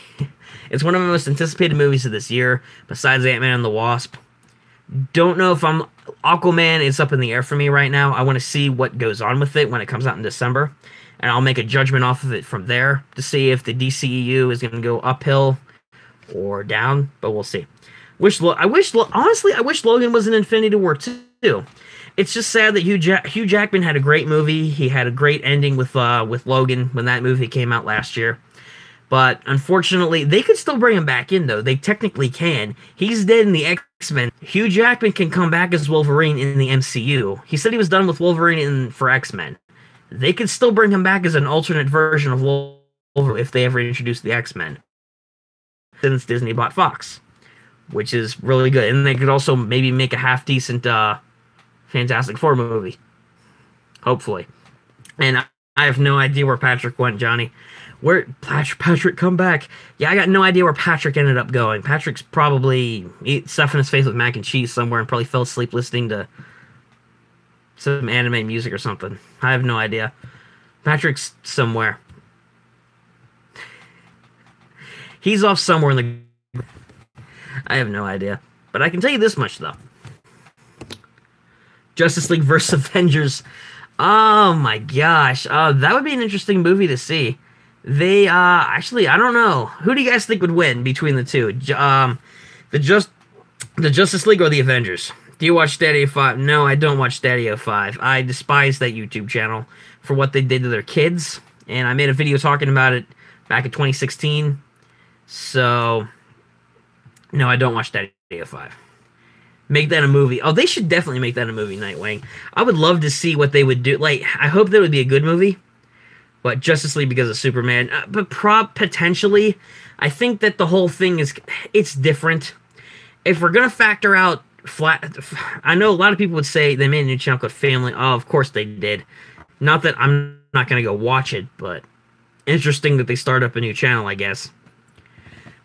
It's one of my most anticipated movies of this year, besides Ant-Man and the Wasp. Don't know if Aquaman is up in the air for me right now. I want to see what goes on with it when it comes out in December. And I'll make a judgment off of it from there to see if the DCEU is going to go uphill or down, but we'll see. Honestly, I wish Logan was in Infinity War too. It's just sad that Hugh Jackman had a great movie. He had a great ending with Logan when that movie came out last year. But unfortunately, they could still bring him back in, though. They technically can. He's dead in the X-Men. Hugh Jackman can come back as Wolverine in the MCU. He said he was done with Wolverine for X-Men. They could still bring him back as an alternate version of Wolverine if they ever introduce the X-Men. Since Disney bought Fox, which is really good. And they could also maybe make a half-decent Fantastic Four movie. Hopefully. And I have no idea where Patrick went, Johnny. Where Patrick come back? Yeah, I got no idea where Patrick ended up going. Patrick's probably stuffing his face with mac and cheese somewhere and probably fell asleep listening to some anime music or something. I have no idea. Patrick's somewhere. He's off somewhere in the... I have no idea. But I can tell you this much, though. Justice League vs. Avengers. Oh my gosh. That would be an interesting movie to see. They, actually, I don't know. Who do you guys think would win between the two? The Justice League or the Avengers? Do you watch Stadio 5? No, I don't watch Stadio 5. I despise that YouTube channel for what they did to their kids. And I made a video talking about it back in 2016. So, no, I don't watch Stadio 5. Make that a movie. Oh, they should definitely make that a movie, Nightwing. I would love to see what they would do. Like, I hope that would be a good movie. But Justice League because of Superman. But potentially, I think that the whole thing it's different. If we're going to factor out I know a lot of people would say they made a new channel called Family. Oh, of course they did. Not that I'm not going to go watch it, but interesting that they start up a new channel, I guess.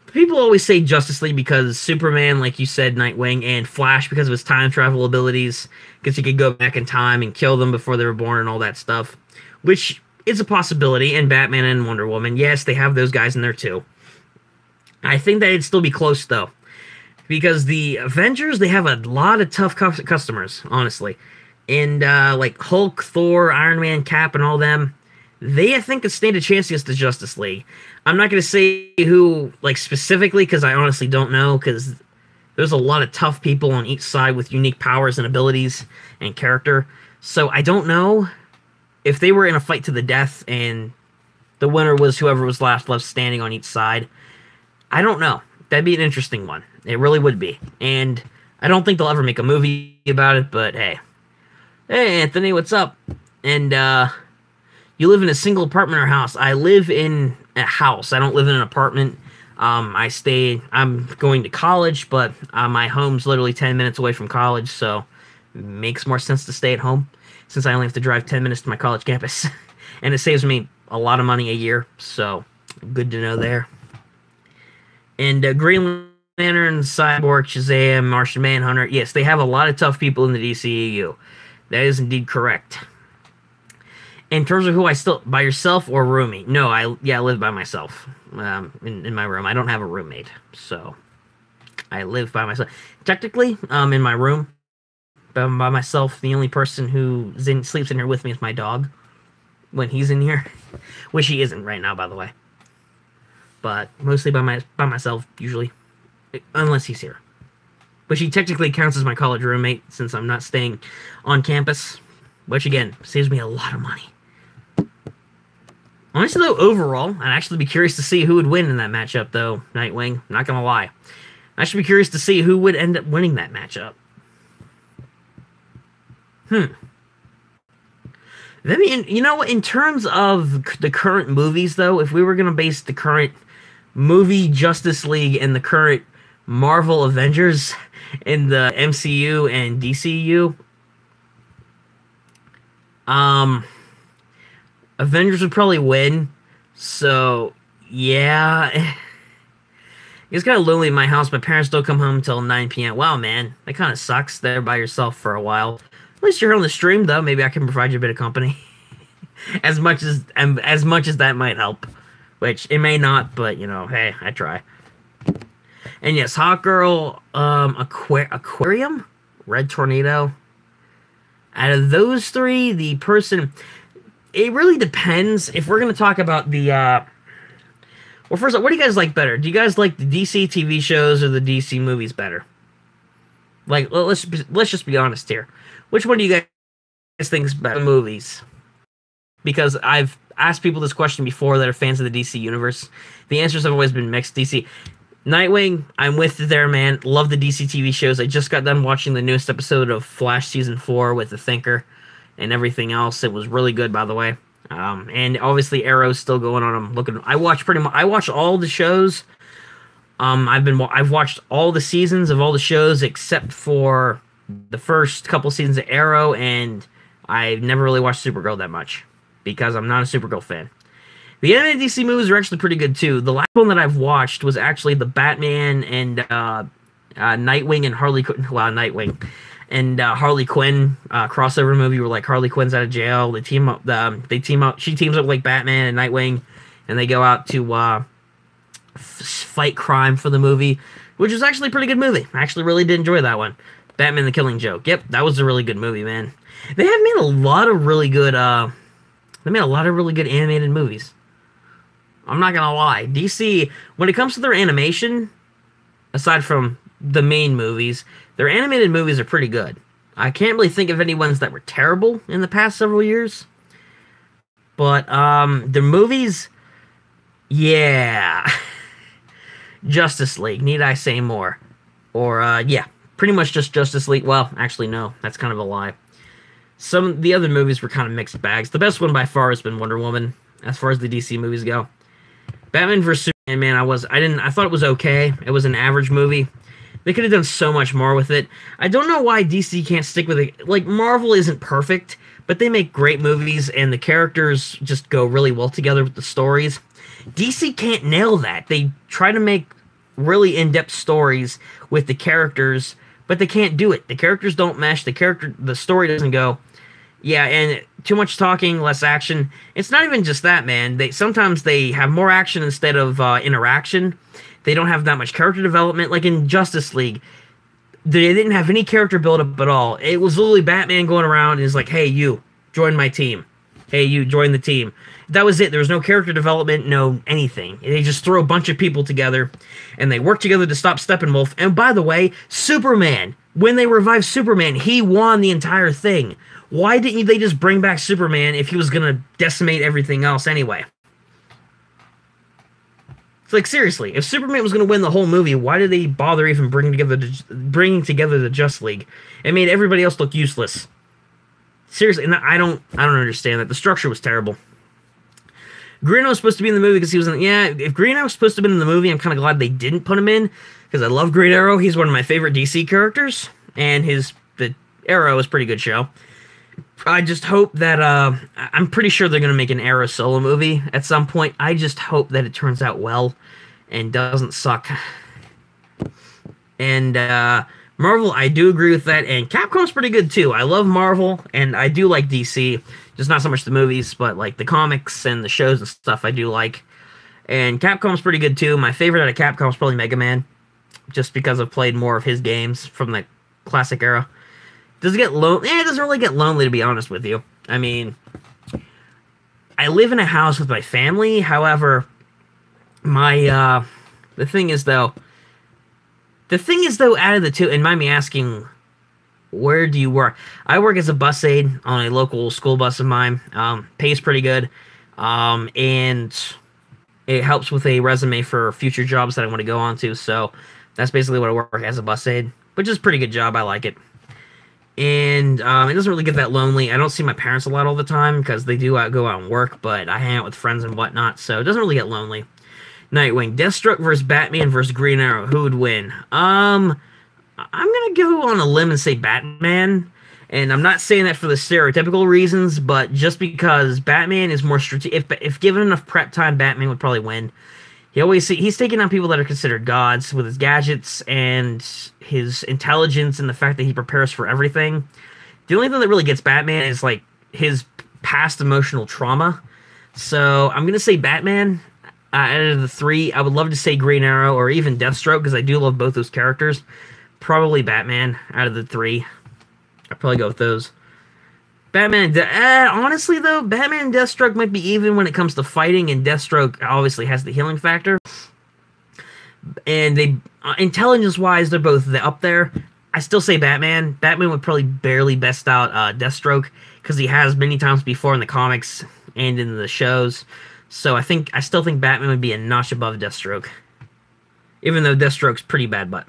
People always say Justice League because Superman, like you said, Nightwing, and Flash because of his time travel abilities, because he could go back in time and kill them before they were born and all that stuff, which is a possibility, and Batman and Wonder Woman. Yes, they have those guys in there too. I think that it'd still be close, though, because the Avengers, they have a lot of tough customers, honestly. And like Hulk, Thor, Iron Man, Cap, and all them, they, I think, could stand a chance against the Justice League. I'm not going to say who, like, specifically, because I honestly don't know, because there's a lot of tough people on each side with unique powers and abilities and character. So I don't know if they were in a fight to the death and the winner was whoever was left standing on each side. I don't know. That'd be an interesting one. It really would be. And I don't think they'll ever make a movie about it, but hey. Hey, Anthony, what's up? And, you live in a single apartment or house? I live in a house. I don't live in an apartment. I'm going to college, but my home's literally 10 minutes away from college, so it makes more sense to stay at home since I only have to drive 10 minutes to my college campus. And it saves me a lot of money a year, so good to know there. And Green Lantern, Cyborg, Shazam, Martian Manhunter, yes, they have a lot of tough people in the DCEU. That is indeed correct. In terms of who I still... By yourself or roomie? No, I live by myself in my room. I don't have a roommate, so I live by myself. Technically, in my room, by myself. The only person who sleeps in here with me is my dog when he's in here, which he isn't right now, by the way. But mostly by myself, usually, unless he's here. But she technically counts as my college roommate since I'm not staying on campus, which again saves me a lot of money. Honestly, though, overall, I'd actually be curious to see who would win in that matchup, though, Nightwing. Not gonna lie. I should be curious to see who would end up winning that matchup. I mean, you know, in terms of the current movies, though, if we were gonna base the current movie Justice League and the current Marvel Avengers in the MCU and DCU, Avengers would probably win. So, yeah. It's kind of lonely in my house. My parents don't come home until 9 p.m. Wow, man. That kind of sucks. There by yourself for a while. At least you're on the stream, though. Maybe I can provide you a bit of company. as much as that might help. Which, it may not, but, you know, hey, I try. And yes, Hawkgirl, Aquarium, Red Tornado. Out of those three, the person... It really depends. If we're going to talk about the... well, first of all, what do you guys like better? Do you guys like the DC TV shows or the DC movies better? Like, let's just be honest here. Which one do you guys think is better? The movies. Because I've asked people this question before that are fans of the DC universe. The answers have always been mixed. DC... Nightwing, I'm with you there, man. Love the DC TV shows. I just got done watching the newest episode of Flash Season 4 with The Thinker and everything else. It was really good, by the way. And obviously Arrow's still going on. I watch all the shows. I've watched all the seasons of all the shows except for the first couple seasons of Arrow, and I've never really watched Supergirl that much because I'm not a Supergirl fan. The animated DC movies are actually pretty good, too. The last one that I've watched was actually the Batman and Nightwing and Harley Quinn. Well, Nightwing and Harley Quinn crossover movie where, like, Harley Quinn's out of jail. They team up. She teams up with, like, Batman and Nightwing, and they go out to fight crime for the movie, which is actually a pretty good movie. I actually really did enjoy that one. Batman the Killing Joke. Yep, that was a really good movie, man. They have made a lot of really good. They made a lot of really good animated movies. I'm not gonna lie. DC, when it comes to their animation, aside from the main movies, their animated movies are pretty good. I can't really think of any ones that were terrible in the past several years. But, the movies, yeah. Justice League, need I say more? Or, yeah, pretty much just Justice League. Well, actually, no, that's kind of a lie. Some of the other movies were kind of mixed bags. The best one by far has been Wonder Woman, as far as the DC movies go. Batman vs. Superman, man, I thought it was okay. It was an average movie. They could have done so much more with it. I don't know why DC can't stick with it. Like, Marvel isn't perfect, but they make great movies, and the characters just go really well together with the stories. DC can't nail that. They try to make really in-depth stories with the characters, but they can't do it. The characters don't mesh. The story doesn't go. Yeah, and too much talking, less action. It's not even just that, man. Sometimes they have more action instead of interaction. They don't have that much character development. Like in Justice League, they didn't have any character build-up at all. It was literally Batman going around and is like, hey, you, join my team. Hey, you, join the team. That was it. There was no character development, no anything. They just throw a bunch of people together, and they work together to stop Steppenwolf. And by the way, Superman, when they revived Superman, he won the entire thing. Why didn't they just bring back Superman if he was going to decimate everything else anyway? It's like, seriously, if Superman was going to win the whole movie, why did they bother even bringing together the Justice League? It made everybody else look useless. Seriously, and I don't understand that. The structure was terrible. Green Arrow was supposed to be in the movie because he was in... Yeah, if Green Arrow was supposed to have been in the movie, I'm kind of glad they didn't put him in, because I love Green Arrow. He's one of my favorite DC characters, and the Arrow is a pretty good show. I just hope that... I'm pretty sure they're going to make an Arrow solo movie at some point. I just hope that it turns out well and doesn't suck. And, Marvel, I do agree with that, and Capcom's pretty good too. I love Marvel, and I do like DC. Just not so much the movies, but like the comics and the shows and stuff I do like. And Capcom's pretty good too. My favorite out of Capcom is probably Mega Man, just because I've played more of his games from the classic era. Does it get lonely? It doesn't really get lonely, to be honest with you. I mean, I live in a house with my family. However, the thing is though, out of the two, and mind me asking, where do you work? I work as a bus aide on a local school bus of mine. Pays pretty good, and it helps with a resume for future jobs that I want to go on to. So that's basically what I work as, a bus aide, which is a pretty good job. I like it. And it doesn't really get that lonely. I don't see my parents a lot all the time because they do go out and work, but I hang out with friends and whatnot, so it doesn't really get lonely. Nightwing, Deathstroke versus Batman versus Green Arrow. Who would win? I'm gonna go on a limb and say Batman, and I'm not saying that for the stereotypical reasons, but just because Batman is more strategic. If given enough prep time, Batman would probably win. He's taking on people that are considered gods with his gadgets and his intelligence and the fact that he prepares for everything. The only thing that really gets Batman is like his past emotional trauma. So I'm gonna say Batman. Out of the three, I would love to say Green Arrow or even Deathstroke, because I do love both those characters. Probably Batman out of the three. I'd probably go with those. Batman, honestly though, Batman and Deathstroke might be even when it comes to fighting, and Deathstroke obviously has the healing factor. And they, intelligence-wise, they're both up there. I still say Batman. Batman would probably barely best out Deathstroke, because he has many times before in the comics and in the shows. So I still think Batman would be a notch above Deathstroke, even though Deathstroke's pretty bad butt.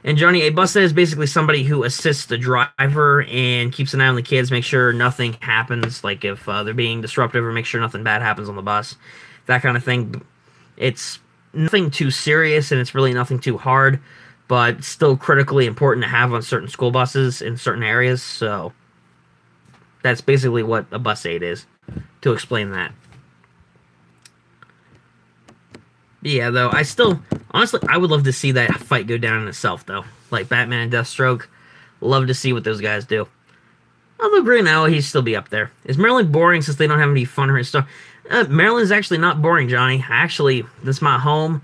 And Johnny, a bus aide is basically somebody who assists the driver and keeps an eye on the kids, make sure nothing happens, like if they're being disruptive, or make sure nothing bad happens on the bus, that kind of thing. It's nothing too serious, and it's really nothing too hard, but still critically important to have on certain school buses in certain areas. So that's basically what a bus aide is, to explain that. Yeah, though, honestly, I would love to see that fight go down in itself, though. Like Batman and Deathstroke. Love to see what those guys do. Although Green Arrow, he'd still be up there. Is Maryland boring since they don't have any fun or stuff? Maryland's actually not boring, Johnny. This is my home,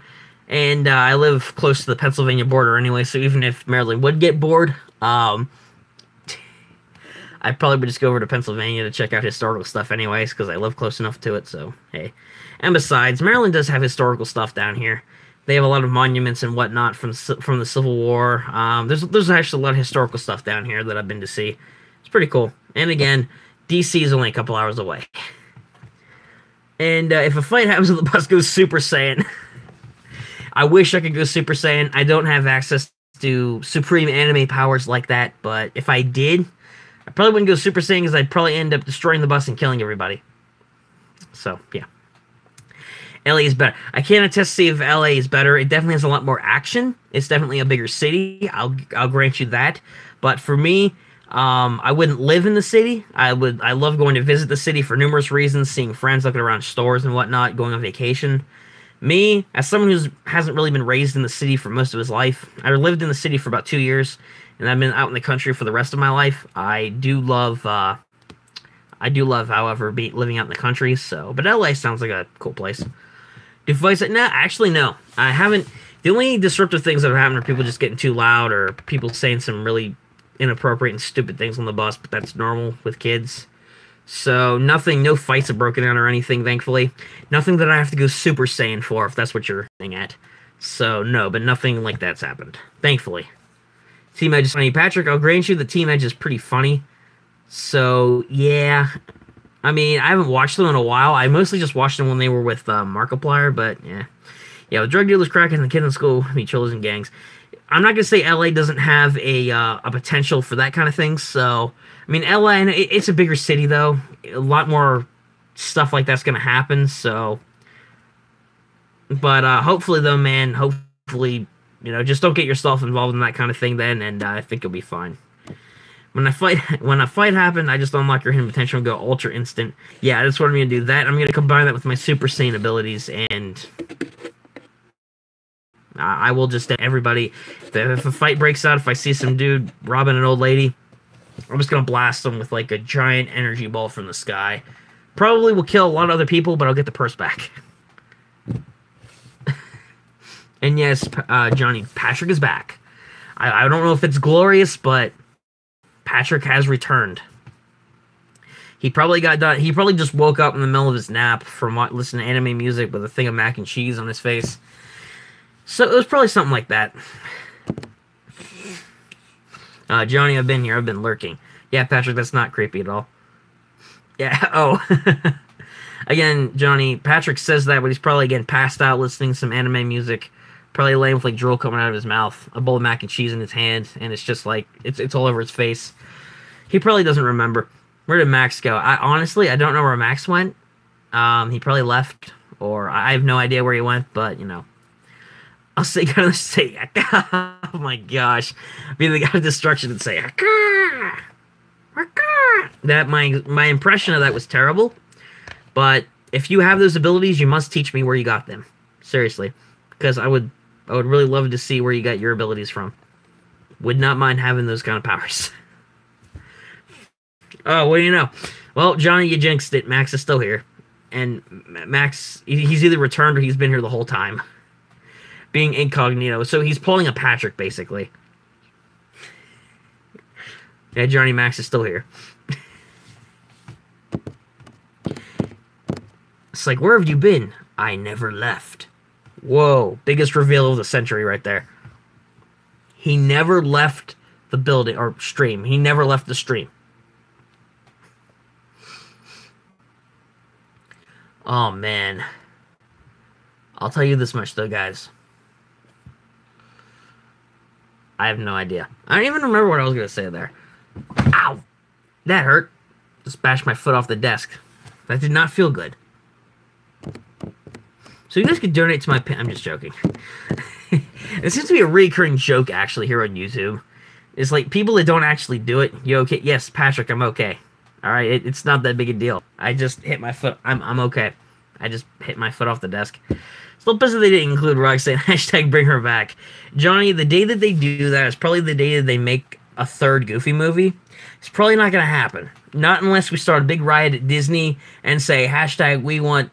and I live close to the Pennsylvania border anyway, so even if Maryland would get bored, I probably would just go over to Pennsylvania to check out historical stuff anyways, because I live close enough to it, so hey. And besides, Maryland does have historical stuff down here. They have a lot of monuments and whatnot from the Civil War. There's actually a lot of historical stuff down here that I've been to see. It's pretty cool. And again, DC is only a couple hours away. And if a fight happens and the bus goes Super Saiyan, I wish I could go Super Saiyan. I don't have access to supreme anime powers like that, but if I did, I probably wouldn't go Super Saiyan, because I'd probably end up destroying the bus and killing everybody. So, yeah. LA is better. I can't attest to see if LA is better. It definitely has a lot more action. It's definitely a bigger city. I'll grant you that. But for me, I wouldn't live in the city. I love going to visit the city for numerous reasons, seeing friends, looking around stores and whatnot, going on vacation. Me, as someone who hasn't really been raised in the city for most of his life, I lived in the city for about 2 years, and I've been out in the country for the rest of my life. I do love, however, living out in the country. So, but LA sounds like a cool place. No, actually, no. I haven't. The only disruptive things that have happened are people just getting too loud or people saying some really inappropriate and stupid things on the bus, but that's normal with kids. So nothing, no fights have broken out or anything, thankfully. Nothing that I have to go Super Saiyan for, if that's what you're getting at. So no, but nothing like that's happened, thankfully. Team Edge is funny. Patrick, I'll grant you the Team Edge is pretty funny. So, yeah. I mean, I haven't watched them in a while. I mostly just watched them when they were with Markiplier, but yeah. Yeah, with drug dealers, crackers, and the kids in school, I mean, children and gangs. I'm not going to say LA doesn't have a potential for that kind of thing, so... I mean, LA, it's a bigger city, though. A lot more stuff like that's going to happen, so... But hopefully, though, man, hopefully, you know, just don't get yourself involved in that kind of thing then, and I think you'll be fine. When a fight happens, I just unlock your hidden potential and go Ultra Instant. Yeah, that's what I'm going to do. I'm going to combine that with my Super Saiyan abilities, and... I will just everybody. If a fight breaks out, if I see some dude robbing an old lady, I'm just going to blast them with, like, a giant energy ball from the sky. Probably will kill a lot of other people, but I'll get the purse back. And yes, Johnny, Patrick is back. I don't know if it's glorious, but Patrick has returned. He probably got done. He probably just woke up in the middle of his nap from listening to anime music with a thing of mac and cheese on his face. So it was probably something like that. Johnny, I've been here. I've been lurking. Yeah, Patrick, that's not creepy at all. Yeah, oh. Again, Johnny, Patrick says that, but he's probably, again, passed out listening to some anime music. Probably laying with, like, drool coming out of his mouth. A bowl of mac and cheese in his hand, and it's just, like, it's all over his face. He probably doesn't remember. Where did Max go? Honestly, I don't know where Max went. He probably left, or I have no idea where he went, but, you know. I'll say, gonna say, oh my gosh, being the god of destruction and say, that my impression of that was terrible. But if you have those abilities, you must teach me where you got them, seriously, because I would really love to see where you got your abilities from. Would not mind having those kind of powers. Oh, what do you know? Well, Johnny, you jinxed it. Max is still here, and Max, he's either returned or he's been here the whole time. Being incognito, so he's pulling a Patrick, basically. Yeah, Johnny Max is still here. It's like, where have you been? I never left. Whoa, biggest reveal of the century right there. He never left the building, or stream. He never left the stream. Oh, man. I'll tell you this much, though, guys. I have no idea. I don't even remember what I was going to say there. Ow! That hurt. Just bashed my foot off the desk. That did not feel good. So you guys could donate to my pin. I'm just joking. It seems to be a recurring joke, actually, here on YouTube. It's like, people that don't actually do it, you okay? Yes, Patrick, I'm okay. Alright, it's not that big a deal. I just hit my foot. I'm okay. I just hit my foot off the desk. Still pissed that they didn't include Roxanne. Hashtag bring her back. Johnny, the day that they do that is probably the day that they make a third Goofy movie. It's probably not going to happen. Not unless we start a big riot at Disney and say, hashtag we want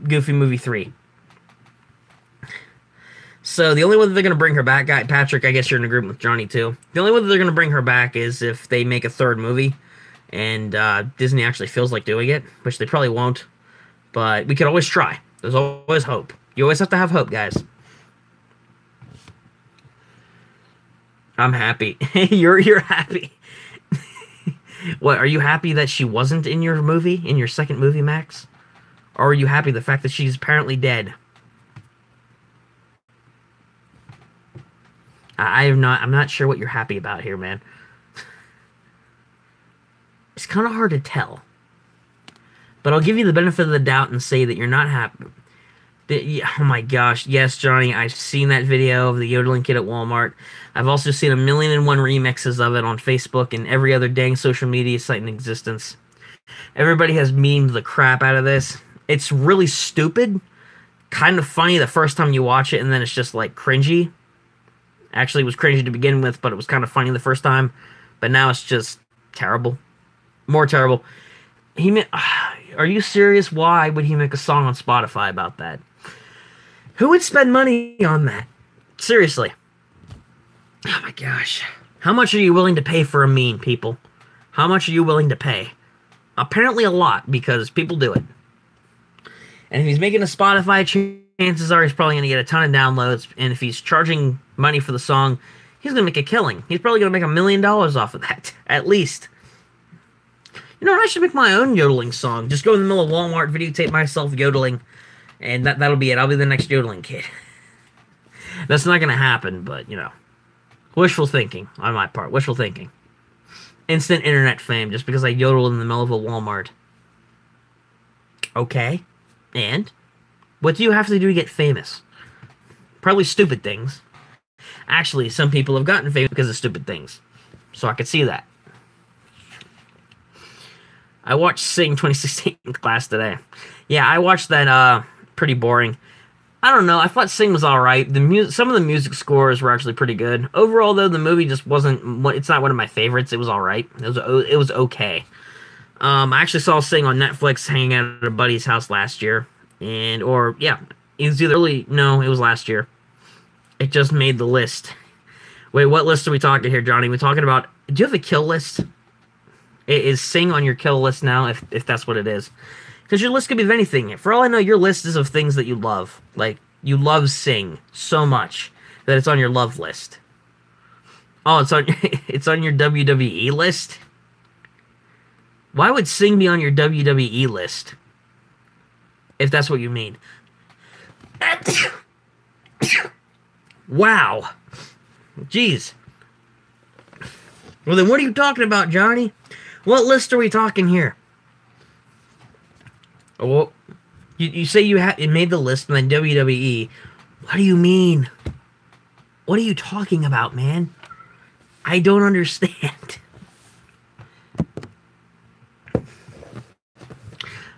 Goofy Movie 3. So the only way that they're going to bring her back, Patrick, I guess you're in agreement with Johnny too. The only way that they're going to bring her back is if they make a third movie and Disney actually feels like doing it, which they probably won't. But we could always try. There's always hope. You always have to have hope, guys. I'm happy. You're happy. What, are you happy that she wasn't in your movie, in your second movie, Max? Or are you happy the fact that she's apparently dead? I'm not sure what you're happy about here, man. It's kind of hard to tell. But I'll give you the benefit of the doubt and say that you're not happy. Oh my gosh, yes, Johnny, I've seen that video of the yodeling kid at Walmart. I've also seen 1,000,001 remixes of it on Facebook and every other dang social media site in existence. Everybody has memed the crap out of this. It's really stupid, kind of funny the first time you watch it, and then it's just, like, cringy. Actually, it was cringy to begin with, but it was kind of funny the first time. But now it's just terrible. More terrible. Are you serious? Why would he make a song on Spotify about that? Who would spend money on that? Seriously. Oh my gosh. How much are you willing to pay for a meme, people? How much are you willing to pay? Apparently a lot, because people do it. And if he's making a Spotify, chances are he's probably going to get a ton of downloads. And if he's charging money for the song, he's going to make a killing. He's probably going to make $1 million off of that, at least. You know what? I should make my own yodeling song. Just go in the middle of Walmart, videotape myself yodeling, and that'll be it. I'll be the next yodeling kid. That's not going to happen, but, you know. Wishful thinking on my part. Wishful thinking. Instant internet fame just because I yodeled in the middle of a Walmart. Okay. And? What do you have to do to get famous? Probably stupid things. Actually, some people have gotten famous because of stupid things. So I could see that. I watched Sing 2016 in class today. Yeah, I watched that, pretty boring. I don't know, I thought Sing was alright. Some of the music scores were actually pretty good. Overall, though, the movie just wasn't, it's not one of my favorites. It was alright. It was okay. I actually saw Sing on Netflix hanging out at a buddy's house last year. It was either no, it was last year. It just made the list. Wait, what list are we talking here, Johnny? We're talking about, do you have a kill list? Is Sing on your kill list now, if that's what it is? Because your list could be of anything. For all I know, your list is of things that you love. Like, you love Sing so much that it's on your love list. Oh, it's on your WWE list? Why would Sing be on your WWE list? If that's what you mean. Wow. Jeez. Well, then what are you talking about, Johnny? What list are we talking here? Well, you say it made the list, and then WWE. What do you mean? What are you talking about, man? I don't understand.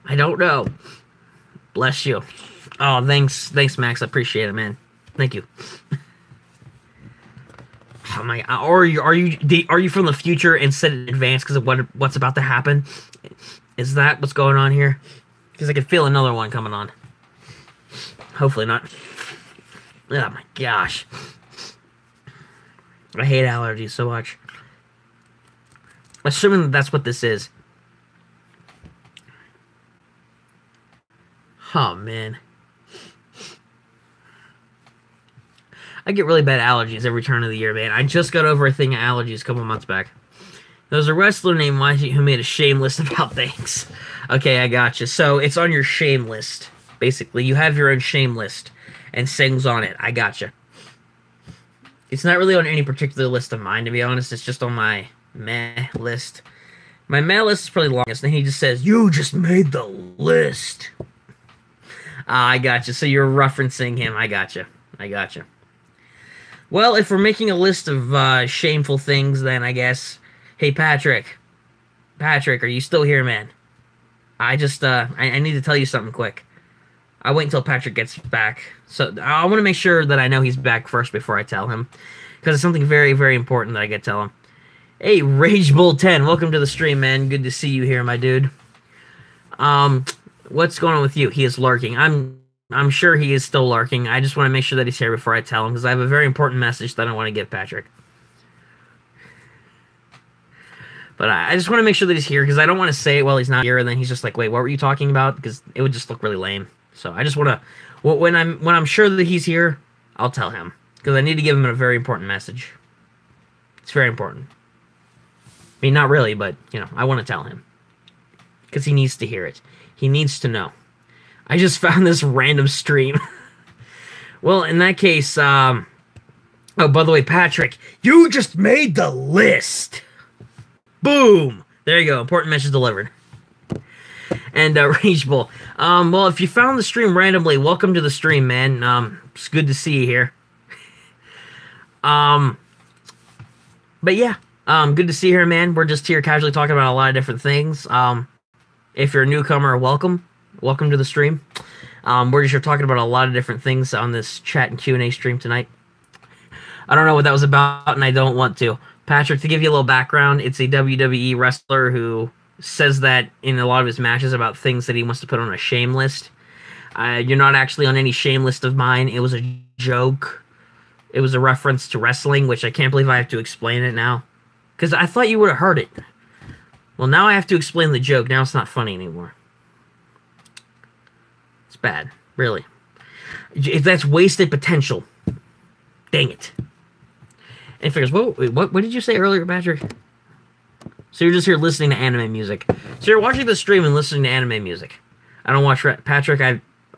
I don't know. Bless you. Oh, thanks, Max. I appreciate it, man. Thank you. Oh my! Or are you from the future and set it in advance because of what's about to happen? Is that what's going on here? Because I could feel another one coming on. Hopefully not. Oh my gosh! I hate allergies so much. Assuming that that's what this is. Oh man. I get really bad allergies every turn of the year, man. I just got over a thing of allergies a couple months back. There was a wrestler named YG who made a shame list about things. Okay, I gotcha. So it's on your shame list. Basically, you have your own shame list, and Sing's on it. I gotcha. It's not really on any particular list of mine, to be honest. It's just on my meh list. My meh list is probably the longest, and he just says, "You just made the list." I gotcha. So you're referencing him. I gotcha. Well, if we're making a list of shameful things, then I guess... Hey, Patrick. Patrick, are you still here, man? I just, I need to tell you something quick. I'll wait until Patrick gets back. So, I want to make sure that I know he's back first before I tell him. Because it's something very, very important that I gotta tell him. Hey, Rage Bull 10, welcome to the stream, man. Good to see you here, my dude. What's going on with you? He is lurking. I'm sure he is still lurking. I just want to make sure that he's here before I tell him, because I have a very important message that I want to give Patrick. But I just want to make sure that he's here, because I don't want to say it while he's not here, and then he's just like, wait, what were you talking about? Because it would just look really lame. So I just want to, when I'm sure that he's here, I'll tell him, because I need to give him a very important message. It's very important. I mean, not really, but, you know, I want to tell him. Because he needs to hear it. He needs to know. I just found this random stream. Well, in that case, oh, by the way, Patrick, you just made the list. Boom. There you go. Important message delivered. And, Rage Bull. Well, if you found the stream randomly, welcome to the stream, man. It's good to see you here. But yeah, good to see you here, man. We're just here casually talking about a lot of different things. If you're a newcomer, welcome. Welcome to the stream. We're just here talking about a lot of different things on this chat and Q&A stream tonight. I don't know what that was about, and I don't want to. Patrick, to give you a little background, it's a WWE wrestler who says that in a lot of his matches about things that he wants to put on a shame list. You're not actually on any shame list of mine. It was a joke. It was a reference to wrestling, which I can't believe I have to explain it now. Because I thought you would have heard it. Well, now I have to explain the joke. Now it's not funny anymore. It's bad. Really. That's wasted potential. Dang it. And figures, what did you say earlier, Patrick? So you're just here listening to anime music. So you're watching the stream and listening to anime music. I don't watch... Patrick,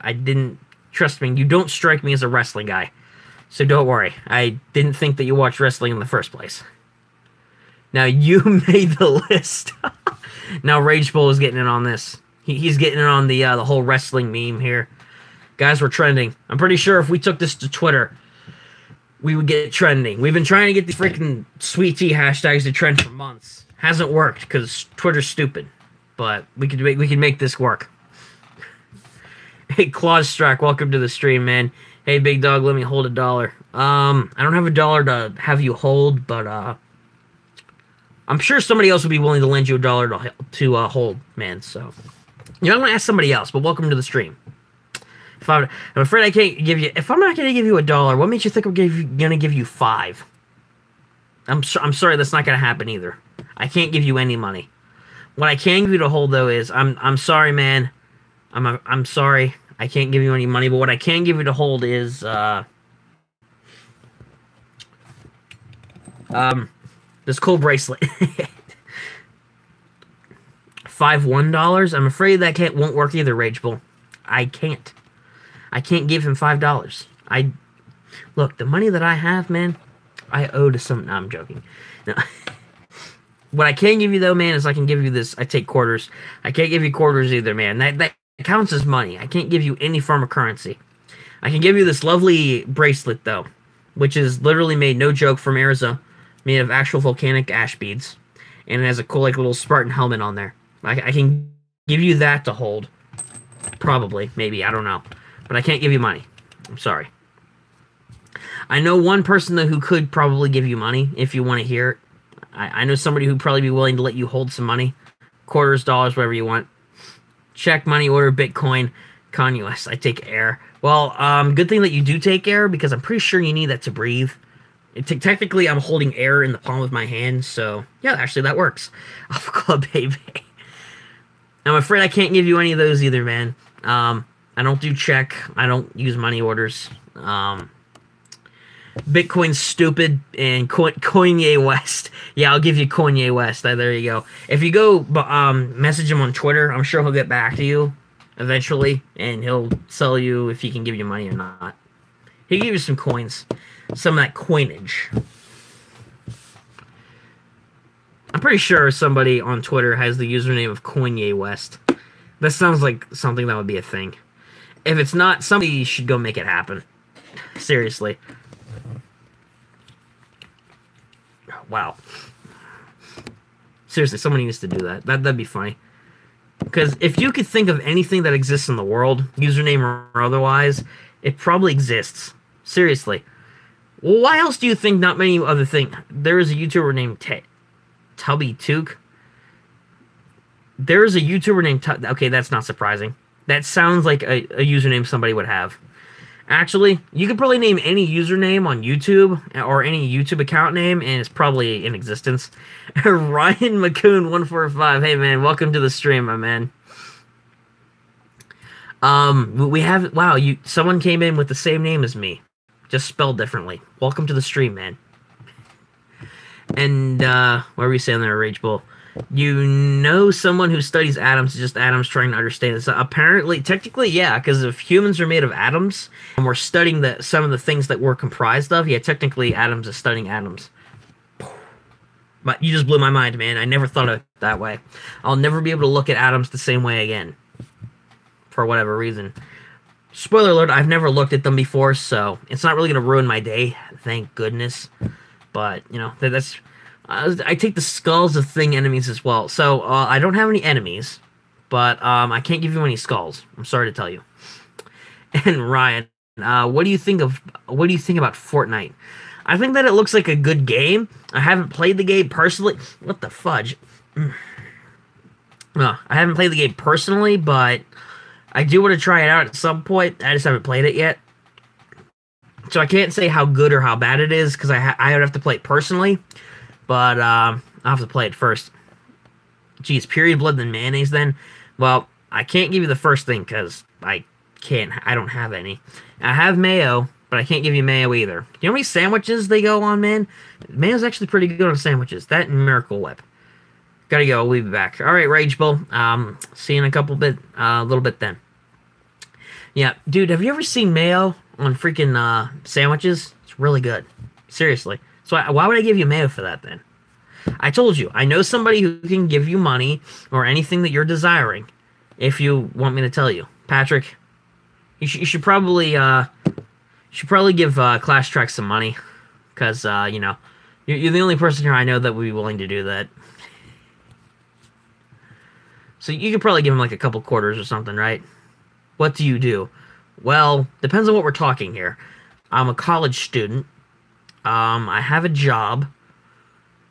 I didn't... Trust me, you don't strike me as a wrestling guy. So don't worry. I didn't think that you watched wrestling in the first place. Now, you made the list. Now, Rage Bull is getting in on this. He's getting in on the whole wrestling meme here. Guys, we're trending. I'm pretty sure if we took this to Twitter, we would get trending. We've been trying to get these freaking sweet tea hashtags to trend for months. Hasn't worked because Twitter's stupid. But we can make this work. Hey, Clawstruck, welcome to the stream, man. Hey, big dog, let me hold $1. I don't have $1 to have you hold, but I'm sure somebody else would be willing to lend you $1 to hold, man. So, I'm gonna ask somebody else. But welcome to the stream. I'm afraid I can't give you. If I'm not gonna give you $1, what makes you think I'm gonna give you $5? I'm sorry, that's not gonna happen either. I can't give you any money. What I can give you to hold though is I'm sorry, man. I'm sorry. I can't give you any money, but what I can give you to hold is this cool bracelet. $1. I'm afraid that won't work either, Rage Bull. I can't give him $5. Look, the money that I have, man, I owe to some... No, I'm joking. No. What I can give you, though, man, is I can give you this... I take quarters. I can't give you quarters either, man. That counts as money. I can't give you any form of currency. I can give you this lovely bracelet, though, which is literally made, no joke, from Arizona, made of actual volcanic ash beads, and it has a cool, like, little Spartan helmet on there. I can give you that to hold. Probably. Maybe. I don't know. But I can't give you money. I'm sorry. I know one person, though, who could probably give you money if you want to hear it. I know somebody who'd probably be willing to let you hold some money. Quarters, dollars, whatever you want. Check, money order, Bitcoin, Kanye West. I take air. Well, good thing that you do take air, because I'm pretty sure you need that to breathe. Technically, I'm holding air in the palm of my hand, so yeah, actually that works. Alpha Club, baby. I'm afraid I can't give you any of those either, man. I don't do check. I don't use money orders. Bitcoin's stupid, and Kanye West. Yeah, I'll give you Kanye West. There you go. If you go message him on Twitter, I'm sure he'll get back to you eventually, and he'll sell you if he can give you money or not. He'll give you some coins. Some of that coinage. I'm pretty sure somebody on Twitter has the username of Kanye West. That sounds like something that would be a thing. If it's not, somebody should go make it happen. Seriously. Wow. Seriously, someone needs to do that. That'd be funny. Because if you could think of anything that exists in the world, username or otherwise, it probably exists. Seriously. Well, why else do you think not many other things? There is a YouTuber named Tubby Took. There is a YouTuber named okay, that's not surprising. That sounds like a username somebody would have. Actually, you could probably name any username on YouTube or any YouTube account name, and it's probably in existence. Ryan McCoon 145. Hey man, welcome to the stream, my man. We have someone came in with the same name as me, just spelled differently. Welcome to the stream, man. And what are we saying there, Rage Bull? You know someone who studies atoms, just atoms trying to understand it. So apparently, technically, yeah, because if humans are made of atoms, and we're studying some of the things that we're comprised of, yeah, technically atoms is studying atoms. But you just blew my mind, man. I never thought of it that way. I'll never be able to look at atoms the same way again. For whatever reason. Spoiler alert, I've never looked at them before, so it's not really going to ruin my day, thank goodness. But, you know, that's... I take the skulls of thing enemies as well. So, I don't have any enemies, but I can't give you any skulls. I'm sorry to tell you. And Ryan, what do you think about Fortnite? I think that it looks like a good game. I haven't played the game personally. What the fudge? I haven't played the game personally, but I do want to try it out at some point. I just haven't played it yet. So I can't say how good or how bad it is, because I would have to play it personally. But I'll have to play it first. Geez, period blood than mayonnaise then? Well, I can't give you the first thing, because I don't have any. I have mayo, but I can't give you mayo either. You know how many sandwiches they go on, man? Mayo's actually pretty good on sandwiches. That and Miracle Whip. Gotta go. We'll be back. All right, Rage Bull. See you in a little bit then. Yeah, dude, have you ever seen mayo on freaking sandwiches? It's really good. Seriously. So why would I give you mayo for that then? I told you, I know somebody who can give you money or anything that you're desiring. If you want me to tell you, Patrick, you should probably give Clash Track some money, because you know, you're the only person here I know that would be willing to do that. So you could probably give him like a couple quarters or something, right? What do you do? Well, depends on what we're talking here. I'm a college student. I have a job.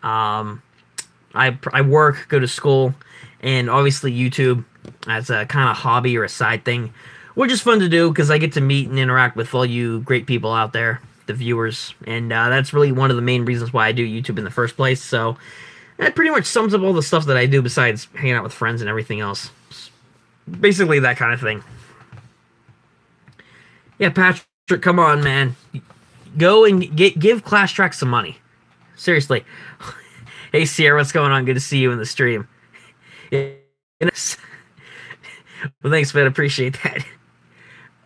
I work, go to school, and obviously YouTube as a kind of hobby or a side thing, which is fun to do because I get to meet and interact with all you great people out there, the viewers, and that's really one of the main reasons why I do YouTube in the first place. So that pretty much sums up all the stuff that I do besides hanging out with friends and everything else. Basically that kind of thing. Yeah, Patrick, come on, man. Go and give Clash Track some money. Seriously. Hey, Sierra, what's going on? Good to see you in the stream. Well, thanks, man. Appreciate that.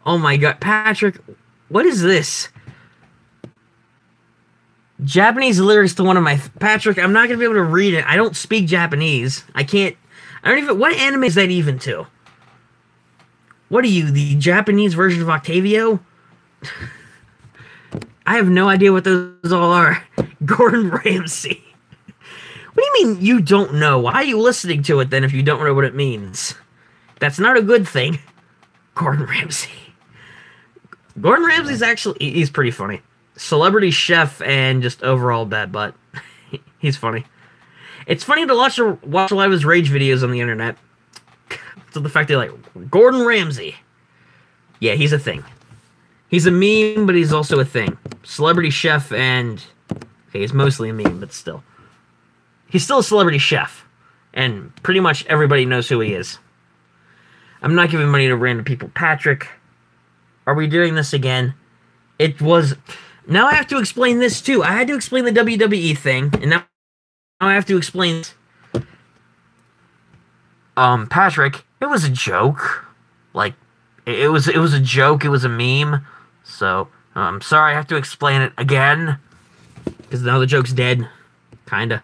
Oh, my God. Patrick, what is this? Japanese lyrics to one of my... Patrick, I'm not going to be able to read it. I don't speak Japanese. I don't even... What anime is that even to? What are you, the Japanese version of Octavio? I have no idea what those all are. Gordon Ramsay. What do you mean you don't know? Why are you listening to it then if you don't know what it means? That's not a good thing. Gordon Ramsay. Gordon Ramsay's actually... He's pretty funny. Celebrity chef and just overall bad butt. He's funny. It's funny to watch a lot of his rage videos on the internet. So the fact they're like, Gordon Ramsay. Yeah, he's a thing. He's a meme, but he's also a thing. Celebrity chef and... Okay, he's mostly a meme, but still. He's still a celebrity chef. And pretty much everybody knows who he is. I'm not giving money to random people. Patrick, are we doing this again? It was... Now I have to explain this too. I had to explain the WWE thing, and now I have to explain... Patrick, it was a joke. Like, it was a joke, it was a meme. So, I'm sorry I have to explain it again. Because now the joke's dead. Kinda.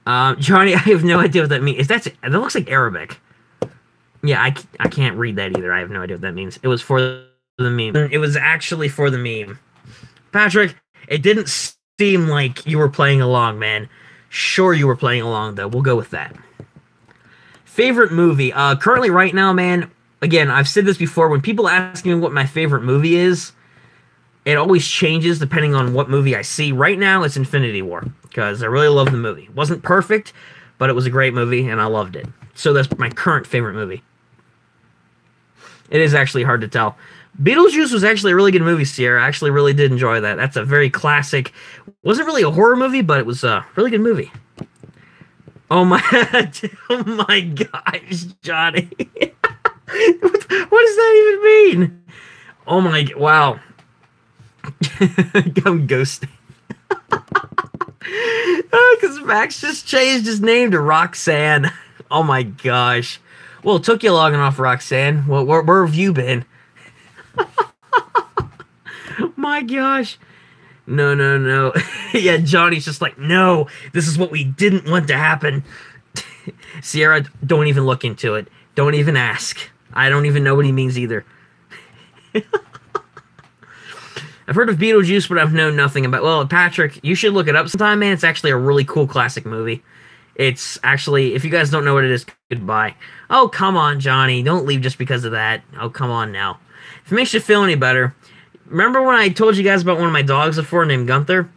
Johnny, I have no idea what that means. That looks like Arabic. Yeah, I can't read that either. I have no idea what that means. It was for the meme. It was actually for the meme. Patrick, it didn't seem like you were playing along, man. Sure you were playing along, though. We'll go with that. Favorite movie? Currently right now, man, again, I've said this before, when people ask me what my favorite movie is, it always changes depending on what movie I see. Right now, it's Infinity War, because I really love the movie. It wasn't perfect, but it was a great movie, and I loved it. So that's my current favorite movie. It is actually hard to tell. Beetlejuice was actually a really good movie, Sierra. I actually really did enjoy that. That's a very classic... Wasn't really a horror movie, but it was a really good movie. Oh my... Oh my gosh, Johnny. What does that even mean? Oh my... Wow. I'm ghosting. Because Max just changed his name to Roxanne. Oh my gosh. Well, it took you long enough, Roxanne. Where have you been? My gosh. No. Yeah, Johnny's just like, no, this is what we didn't want to happen. Sierra, don't even look into it. Don't even ask. I don't even know what he means either. I've heard of Beetlejuice, but I've known nothing about... Well, Patrick, you should look it up sometime, man. It's actually a really cool classic movie. It's actually... If you guys don't know what it is, goodbye. Oh, come on, Johnny. Don't leave just because of that. Oh, come on now. If it makes you feel any better... Remember when I told you guys about one of my dogs before named Gunther?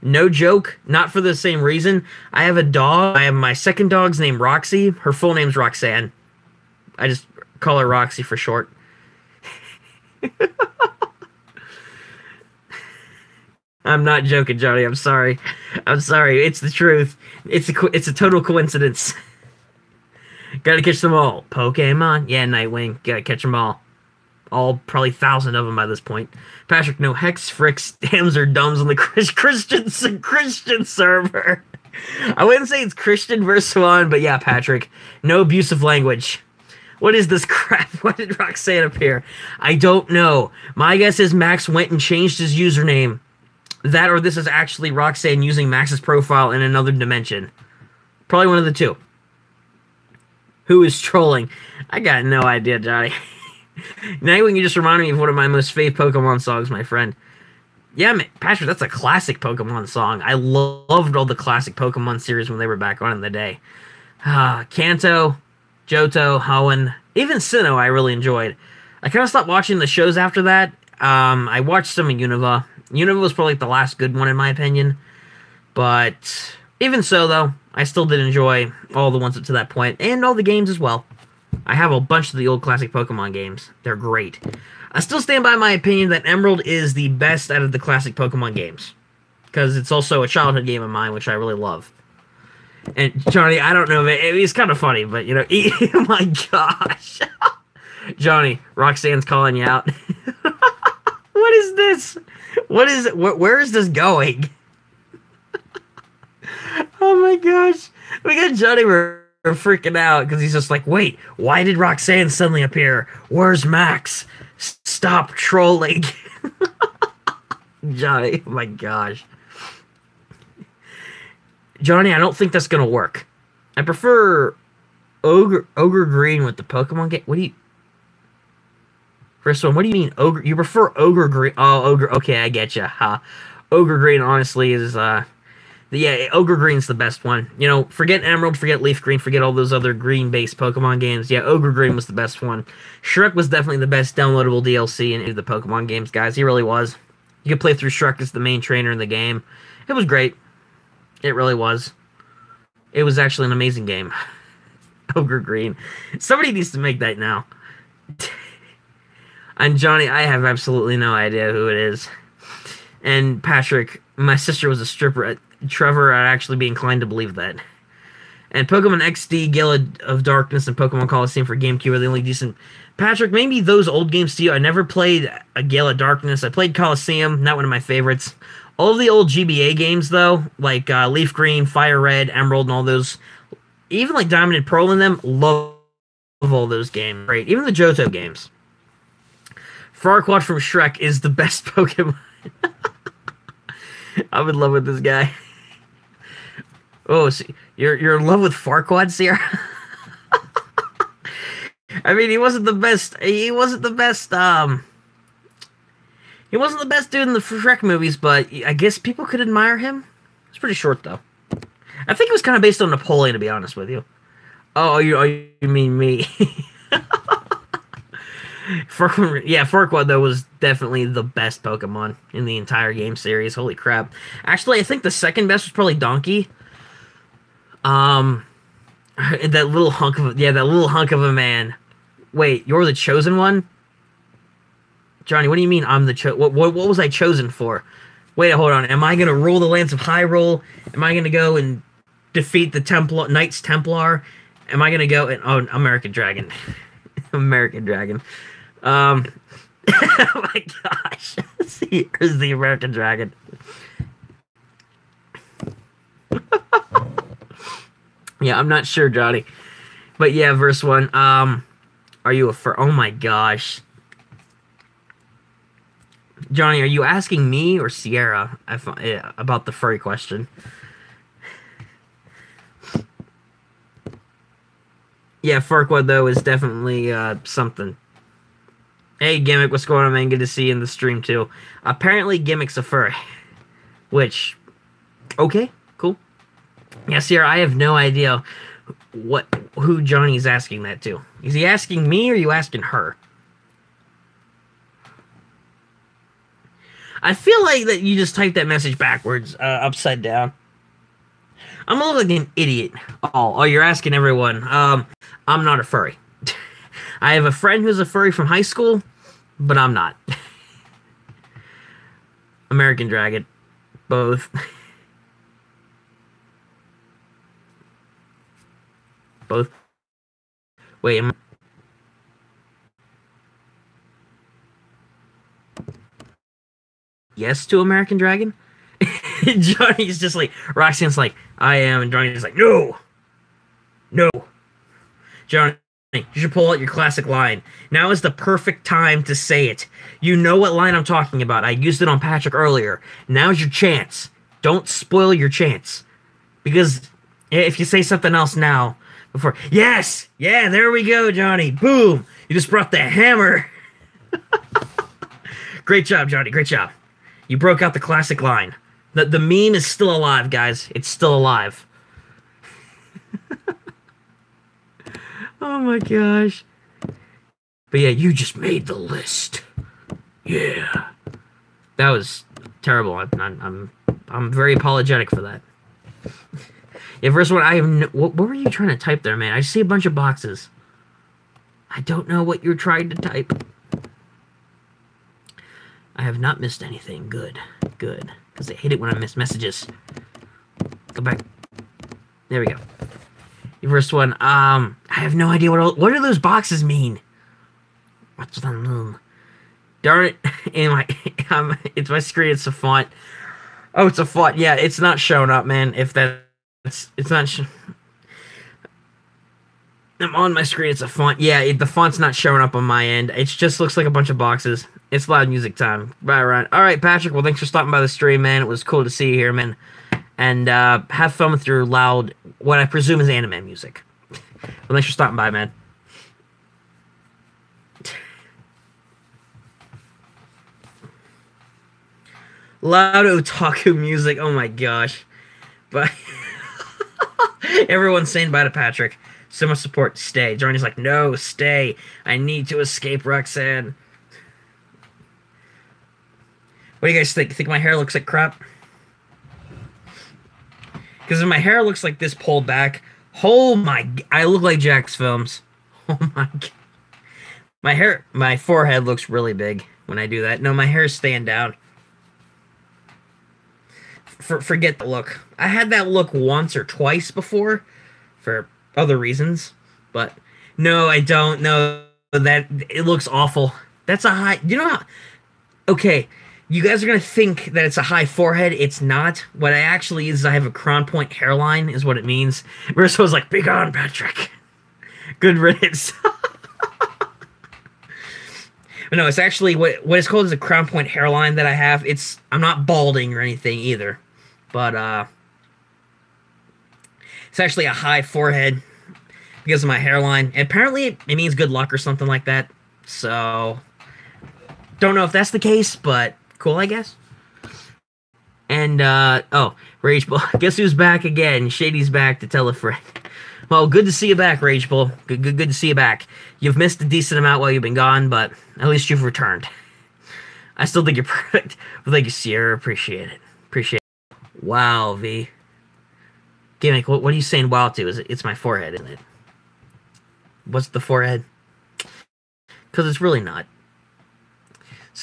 No joke. Not for the same reason. I have a dog. I have my second dog's named Roxy. Her full name's Roxanne. Call her Roxy for short. I'm not joking, Johnny. I'm sorry. I'm sorry. It's the truth. It's a total coincidence. Gotta catch them all. Pokemon. Yeah, Nightwing. Gotta catch them all. All probably 1,000 of them by this point. Patrick, no hex, fricks, dams, or dumbs on the Christian server. I wouldn't say it's Christian versus one, but yeah, Patrick. No abusive language. What is this crap? Why did Roxanne appear? I don't know. My guess is Max went and changed his username. That or this is actually Roxanne using Max's profile in another dimension. Probably one of the two. Who is trolling? I got no idea, Johnny. Nightwing, you just reminded me of one of my most fave Pokemon songs, my friend. Yeah, man, Patrick, that's a classic Pokemon song. I loved all the classic Pokemon series when they were back on in the day. Kanto, Johto, Hoenn, even Sinnoh I really enjoyed. I kind of stopped watching the shows after that. I watched some of Unova. Unova was probably the last good one in my opinion. But even so, though, I still did enjoy all the ones up to that point, and all the games as well. I have a bunch of the old classic Pokemon games. They're great. I still stand by my opinion that Emerald is the best out of the classic Pokemon games. Because it's also a childhood game of mine, which I really love. And Johnny, I don't know, man, it's kind of funny, but, you know, oh my gosh. Johnny, Roxanne's calling you out. What is this? What is it? Where is this going? Oh my gosh. We got Johnny freaking out because he's just like, wait, why did Roxanne suddenly appear? Where's Max? Stop trolling. Johnny, oh my gosh. Johnny, I don't think that's going to work. I prefer Ogre Green with the Pokemon game. What do you... First one, what do you mean, Ogre? You prefer Ogre Green? Oh, Ogre. Okay, I get you. Ogre Green, honestly, is... yeah, Ogre Green's the best one. You know, forget Emerald, forget Leaf Green, forget all those other green-based Pokemon games. Yeah, Ogre Green was the best one. Shrek was definitely the best downloadable DLC in the Pokemon games, guys. He really was. You could play through Shrek as the main trainer in the game. It was great. It really was. It was actually an amazing game. Ogre Green. Somebody needs to make that now. And Johnny, I have absolutely no idea who it is. And Patrick, my sister was a stripper. Trevor, I'd actually be inclined to believe that. And Pokemon XD, Gale of Darkness, and Pokemon Coliseum for GameCube are the only decent. Patrick, maybe those old games to you. I never played a Gale of Darkness. I played Coliseum, not one of my favorites. All of the old GBA games, though, like Leaf Green, Fire Red, Emerald, and all those, even like Diamond and Pearl in them, love all those games. Great. Even the Johto games. Farquaad from Shrek is the best Pokemon. I'm in love with this guy. Oh, so you're in love with Farquaad, Sierra? I mean, he wasn't the best. He wasn't the best. He wasn't the best dude in the Shrek movies, but I guess people could admire him. It's pretty short, though. I think it was kind of based on Napoleon, to be honest with you. Oh, you mean me? Yeah, Farquaad, though, was definitely the best Pokemon in the entire game series. Holy crap. Actually, I think the second best was probably Donkey. That little hunk of a man. Wait, you're the chosen one? Johnny, what do you mean I'm the what was I chosen for? Wait, hold on. Am I going to rule the lands of Hyrule? Am I going to go and defeat the Knights Templar? Am I going to go and... Oh, American Dragon. American Dragon. Oh my gosh. Here's the American Dragon. Yeah, I'm not sure, Johnny. But yeah, verse 1. Are you a fur? Oh my gosh. Johnny, are you asking me or Sierra about the furry question? Yeah, Farquaad, though, is definitely something. Hey, Gimmick, what's going on, man? Good to see you in the stream, too. Apparently, Gimmick's a furry. Which, okay, cool. Yeah, Sierra, I have no idea who Johnny's asking that to. Is he asking me or are you asking her? I feel like that you just typed that message backwards, upside down. I'm a little like an idiot. Oh, you're asking everyone. I'm not a furry. I have a friend who's a furry from high school, but I'm not. American Dragon. Both. Both. Wait, yes to American Dragon? Johnny's just like, Roxanne's like, I am, and Johnny's like, no! No! Johnny, you should pull out your classic line. Now is the perfect time to say it. You know what line I'm talking about. I used it on Patrick earlier. Now's your chance. Don't spoil your chance. Because if you say something else now, before... Yes! Yeah, there we go, Johnny. Boom! You just brought the hammer. Great job, Johnny. Great job. You broke out the classic line. The meme is still alive, guys. It's still alive. Oh my gosh. But yeah, you just made the list. Yeah. That was terrible. I'm very apologetic for that. Yeah, first one, I have no, what were you trying to type there, man? I see a bunch of boxes. I don't know what you're trying to type. I have not missed anything. Good. Good. Because I hate it when I miss messages. Go back. There we go. The first one, I have no idea what do those boxes mean? What's on them? Darn it. It's my screen, it's a font. Oh, it's a font. Yeah, it's not showing up, man. If it's not I'm on my screen, it's a font. Yeah, the font's not showing up on my end. It just looks like a bunch of boxes. It's loud music time. Bye, Ryan. All right, Patrick, well, thanks for stopping by the stream, man. It was cool to see you here, man. And have fun with your loud, what I presume is anime music. Well, thanks for stopping by, man. Loud otaku music. Oh my gosh. But everyone's saying bye to Patrick. So much support. Stay. Johnny's like, no, stay. I need to escape Roxanne. What do you guys think? Think my hair looks like crap? Because if my hair looks like this pulled back, oh my, I look like Jack's Films. Oh my god. My forehead looks really big when I do that. No, my hair's staying down. Forget the look. I had that look once or twice before for other reasons, but no, I don't know that it looks awful. That's a high, you know how, okay, you guys are going to think that it's a high forehead. It's not. What I actually is I have a crown point hairline is what it means. Marissa was like, "Be gone, Patrick." Good riddance. But no, it's actually what it's called is a crown point hairline that I have. I'm not balding or anything either. But it's actually a high forehead because of my hairline. And apparently it means good luck or something like that. So don't know if that's the case, but cool, I guess. And, oh, Rage Bull. Guess who's back again? Shady's back to tell a friend. Well, good to see you back, Rage Bull. Good to see you back. You've missed a decent amount while you've been gone, but at least you've returned. I still think you're perfect. But thank you, Sierra. Appreciate it. Appreciate it. Wow, V. Gimmick, what are you saying wow to? It's my forehead, isn't it? What's the forehead? Because it's really not.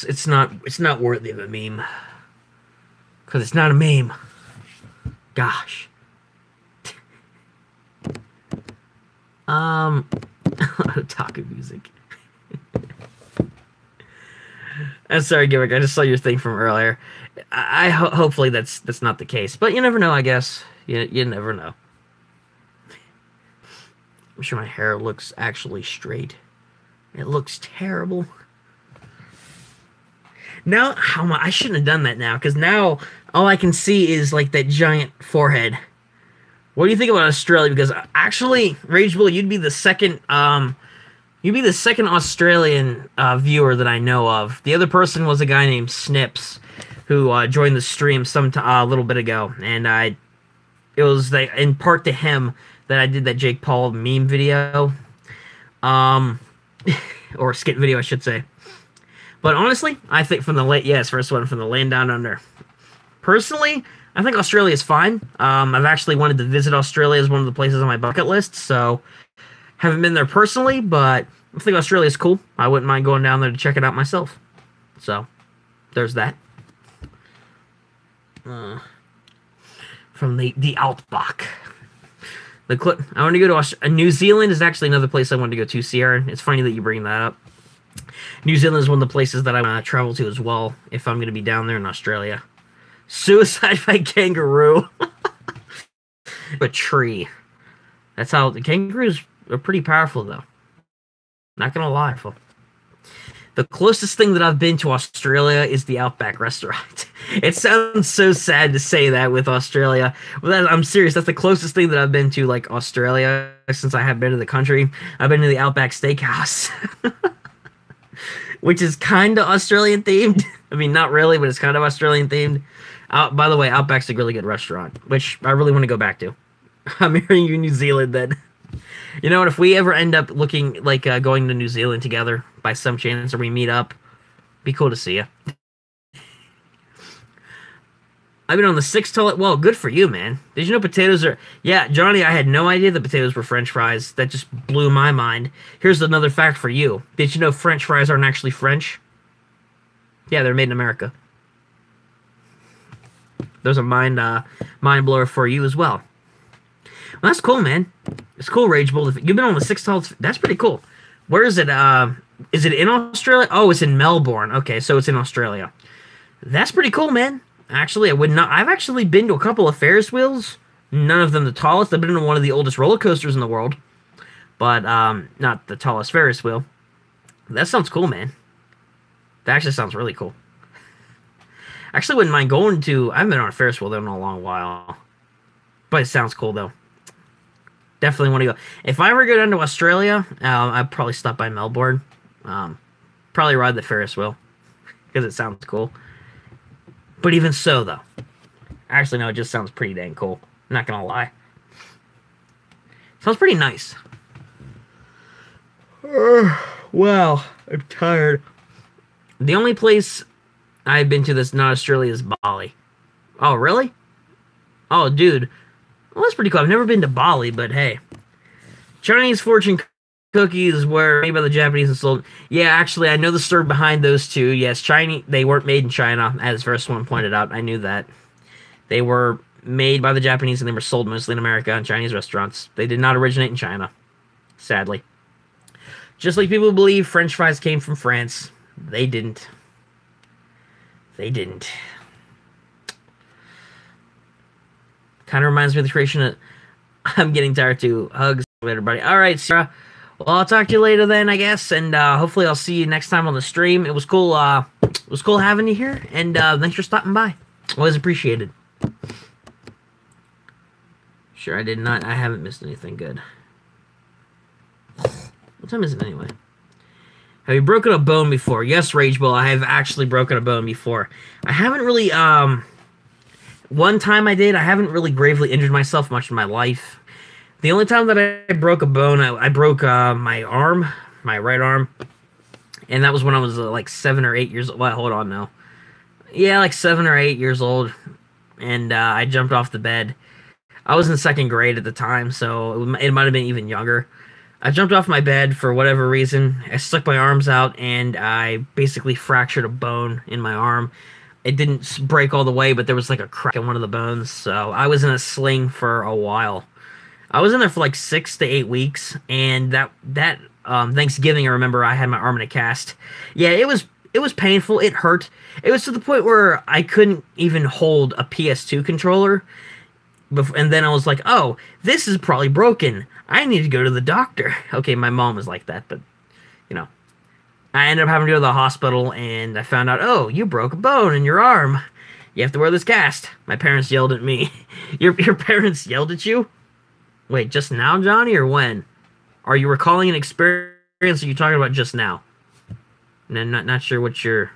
It's not worthy of a meme. Because it's not a meme. Gosh. Otaku music. I'm sorry, Gimmick. I just saw your thing from earlier. Hopefully that's not the case, but you never know. I guess you never know. I'm sure my hair looks actually straight. It looks terrible. Now, I shouldn't have done that now, because now all I can see is like that giant forehead. What do you think about Australia? Because actually, Rage Bull, you'd be the second Australian viewer that I know of. The other person was a guy named Snips, who joined the stream a little bit ago, and it was in part to him that I did that Jake Paul meme video, or skit video, I should say. But honestly, I think first one from the land down under. Personally, I think Australia is fine. I've actually wanted to visit Australia as one of the places on my bucket list, so haven't been there personally, but I think Australia's cool. I wouldn't mind going down there to check it out myself. So, there's that. From the Outback. I want to go to New Zealand is actually another place I want to go to, Sierra. It's funny that you bring that up. New Zealand is one of the places that I want to travel to as well if I'm going to be down there in Australia. Suicide by kangaroo. A tree. That's how the kangaroos are pretty powerful, though. Not gonna lie, folks. The closest thing that I've been to Australia is the Outback restaurant. It sounds so sad to say that with Australia, but I'm serious. That's the closest thing that I've been to, like, Australia since I have been to the country. I've been to the Outback Steakhouse, which is kind of Australian themed. I mean, not really, but it's kind of Australian themed. By the way, Outback's a really good restaurant, which I really want to go back to. I'm hearing you, New Zealand, then. You know what? If we ever end up looking like going to New Zealand together by some chance, or we meet up, be cool to see you. I've been on the 6th toilet. Well, good for you, man. Did you know potatoes are... Yeah, Johnny, I had no idea that potatoes were French fries. That just blew my mind. Here's another fact for you. Did you know French fries aren't actually French? Yeah, they're made in America. There's a mind blower for you as well. Well, that's cool, man. It's cool, Rage Bull. You've been on the 6th toilet. That's pretty cool. Where is it? Is it in Australia? Oh, it's in Melbourne. Okay, so it's in Australia. That's pretty cool, man. Actually, I would not... I've actually been to a couple of Ferris wheels. None of them the tallest. I've been to one of the oldest roller coasters in the world. But, not the tallest Ferris wheel. That sounds cool, man. That actually sounds really cool. Actually, wouldn't mind going to... I haven't been on a Ferris wheel there in a long while. But it sounds cool, though. Definitely want to go. If I ever go down to Australia, I'd probably stop by Melbourne. Probably ride the Ferris wheel. Because it sounds cool. But even so, though. Actually, no, it just sounds pretty dang cool. I'm not going to lie. Sounds pretty nice. Wow, I'm tired. The only place I've been to that's not Australia is Bali. Oh, really? Oh, dude. Well, that's pretty cool. I've never been to Bali, but hey. Chinese fortune cookies were made by the Japanese and sold... Yeah, actually, I know the story behind those two. Yes, Chinese. They weren't made in China, as first one pointed out. I knew that. They were made by the Japanese, and they were sold mostly in America in Chinese restaurants. They did not originate in China, sadly. Just like people believe French fries came from France. They didn't. They didn't. Kind of reminds me of the creation of... I'm getting tired too. Hugs, everybody. All right, Sarah. Well, I'll talk to you later then, I guess, and hopefully I'll see you next time on the stream. It was cool. It was cool having you here, and thanks for stopping by. Always appreciated. Sure, I did not. I haven't missed anything good. What time is it anyway? Have you broken a bone before? Yes, Ragebull, I have actually broken a bone before. I haven't really, one time I did. I haven't really gravely injured myself much in my life. The only time that I broke a bone, I broke my arm, my right arm. And that was when I was like 7 or 8 years old. Well, hold on now. Yeah, like 7 or 8 years old. And I jumped off the bed. I was in 2nd grade at the time, so it might have been even younger. I jumped off my bed for whatever reason. I stuck my arms out, and I basically fractured a bone in my arm. It didn't break all the way, but there was like a crack in one of the bones. So I was in a sling for a while. I was in there for like 6 to 8 weeks, and that Thanksgiving, I remember I had my arm in a cast. Yeah, it was painful. It hurt. It was to the point where I couldn't even hold a PS2 controller. And then I was like, oh, this is probably broken. I need to go to the doctor. Okay, my mom was like that, but, you know. I ended up having to go to the hospital, and I found out, oh, you broke a bone in your arm. You have to wear this cast. My parents yelled at me. Your parents yelled at you? Wait, just now, Johnny, or when? Are you recalling an experience, or are you talking about just now? I'm not sure what you're...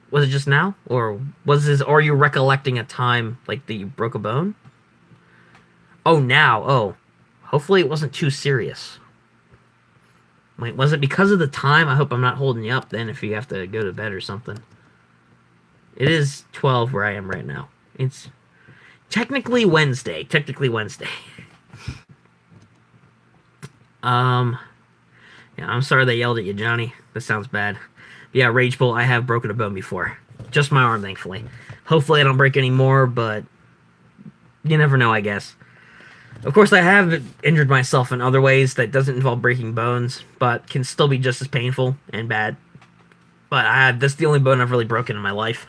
Was it just now? Or are you recollecting a time, like, that you broke a bone? Oh, now. Oh. Hopefully it wasn't too serious. Wait, was it because of the time? I hope I'm not holding you up then if you have to go to bed or something. It is 12 where I am right now. It's technically Wednesday. Yeah, I'm sorry they yelled at you, Johnny. That sounds bad. Yeah, Rage Bull, I have broken a bone before. Just my arm, thankfully. Hopefully I don't break any more, but you never know, I guess. Of course, I have injured myself in other ways that doesn't involve breaking bones, but can still be just as painful and bad. But that's the only bone I've really broken in my life.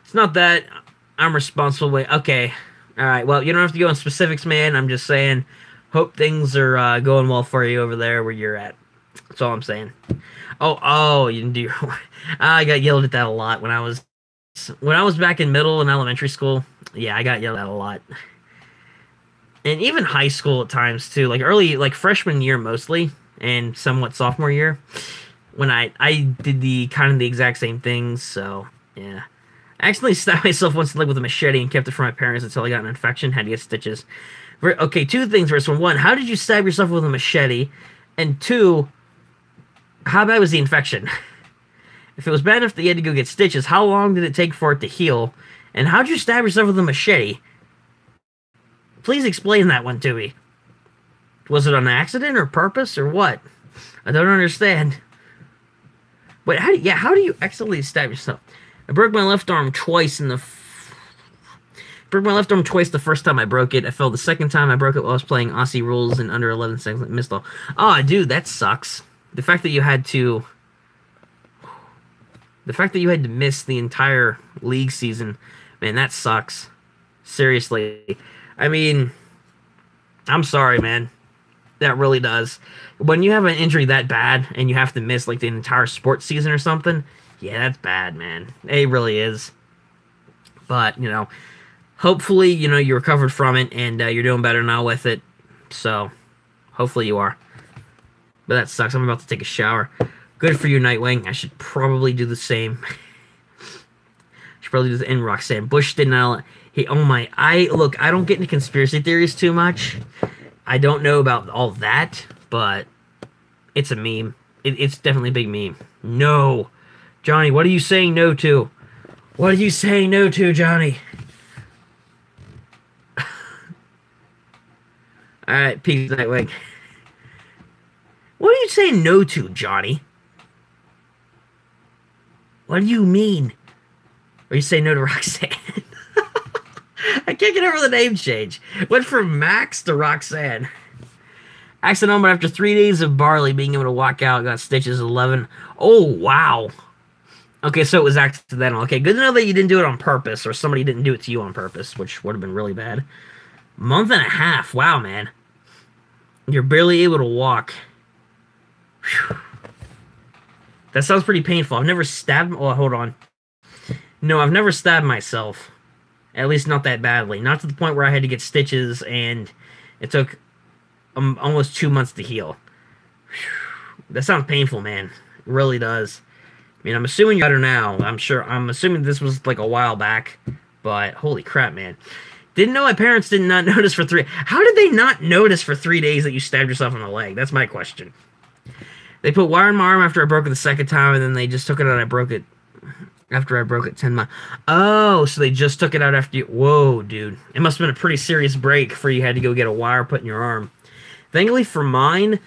It's not that I'm responsible. Okay, alright, well, you don't have to go in specifics, man. I'm just saying, hope things are going well for you over there where you're at. That's all I'm saying. Oh, you didn't do your I got yelled at that a lot when I was back in middle and elementary school. Yeah, I got yelled at a lot. And even high school at times too. Like early, like freshman year mostly, and somewhat sophomore year, when I did the kind of the exact same things. So yeah, I accidentally stabbed myself once in the leg with a machete and kept it from my parents until I got an infection. Had to get stitches. Okay, two things. First one, how did you stab yourself with a machete? And two, how bad was the infection? If it was bad enough that you had to go get stitches, how long did it take for it to heal? And how'd you stab yourself with a machete? Please explain that one to me. Was it on accident or purpose or what? I don't understand. Wait, how do you accidentally stab yourself? I broke my left arm twice the first time I broke it. I fell the second time I broke it while I was playing Aussie rules in under 11 seconds. I missed all. Oh, dude, that sucks. The fact that you had to miss the entire league season, man, that sucks. Seriously. I mean, I'm sorry, man. That really does. When you have an injury that bad and you have to miss like the entire sports season or something, yeah, that's bad, man. It really is. But, you know, hopefully, you know, you recovered from it and you're doing better now with it. So, hopefully you are. But that sucks. I'm about to take a shower. Good for you, Nightwing. I should probably do the same. Should probably do the in Roxanne. Bush did not. Look, I don't get into conspiracy theories too much. I don't know about all that, but it's a meme. It's definitely a big meme. No. Johnny, what are you saying no to? What are you saying no to, Johnny? Alright, peace, Nightwing. What are you saying no to, Johnny? What do you mean? Or you say no to Roxanne? I can't get over the name change. Went from Max to Roxanne. Accidental, but after 3 days of barley being able to walk out, got stitches 11. Oh, wow. Okay, so it was accidental. Okay, good to know that you didn't do it on purpose, or somebody didn't do it to you on purpose, which would have been really bad. Month and a half. Wow, man. You're barely able to walk. Whew. That sounds pretty painful. I've never stabbed... Oh, hold on. No, I've never stabbed myself. At least not that badly. Not to the point where I had to get stitches and it took almost 2 months to heal. Whew. That sounds painful, man. It really does. I mean, I'm assuming you're better now. I'm assuming this was like a while back. But holy crap, man. Didn't know my parents did not notice for 3... How did they not notice for 3 days that you stabbed yourself in the leg? That's my question. They put wire in my arm after I broke it the second time, and then they just took it out and I broke it after I broke it 10 months. Oh, so they just took it out after you... Whoa, dude. It must have been a pretty serious break for you had to go get a wire put in your arm. Thankfully for mine,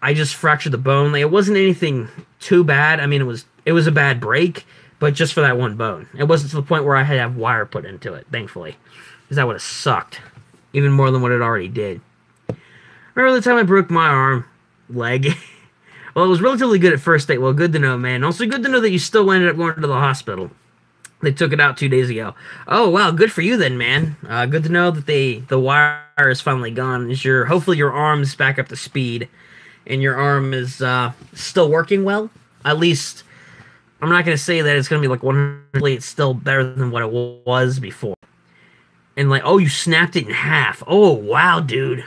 I just fractured the bone. Like, it wasn't anything too bad. I mean, it was a bad break, but just for that one bone. It wasn't to the point where I had to have wire put into it, thankfully. Because that would have sucked. Even more than what it already did. Remember the time I broke my leg? Well, it was relatively good at first state. Well, good to know, man. Also good to know that you still ended up going to the hospital. They took it out 2 days ago. Oh, wow. Good for you then, man. Good to know that the wire is finally gone. Hopefully your arm's back up to speed. And your arm is still working well. At least, I'm not going to say that it's going to be like 100%. It's still better than what it was before. And like, oh, you snapped it in half. Oh, wow, dude.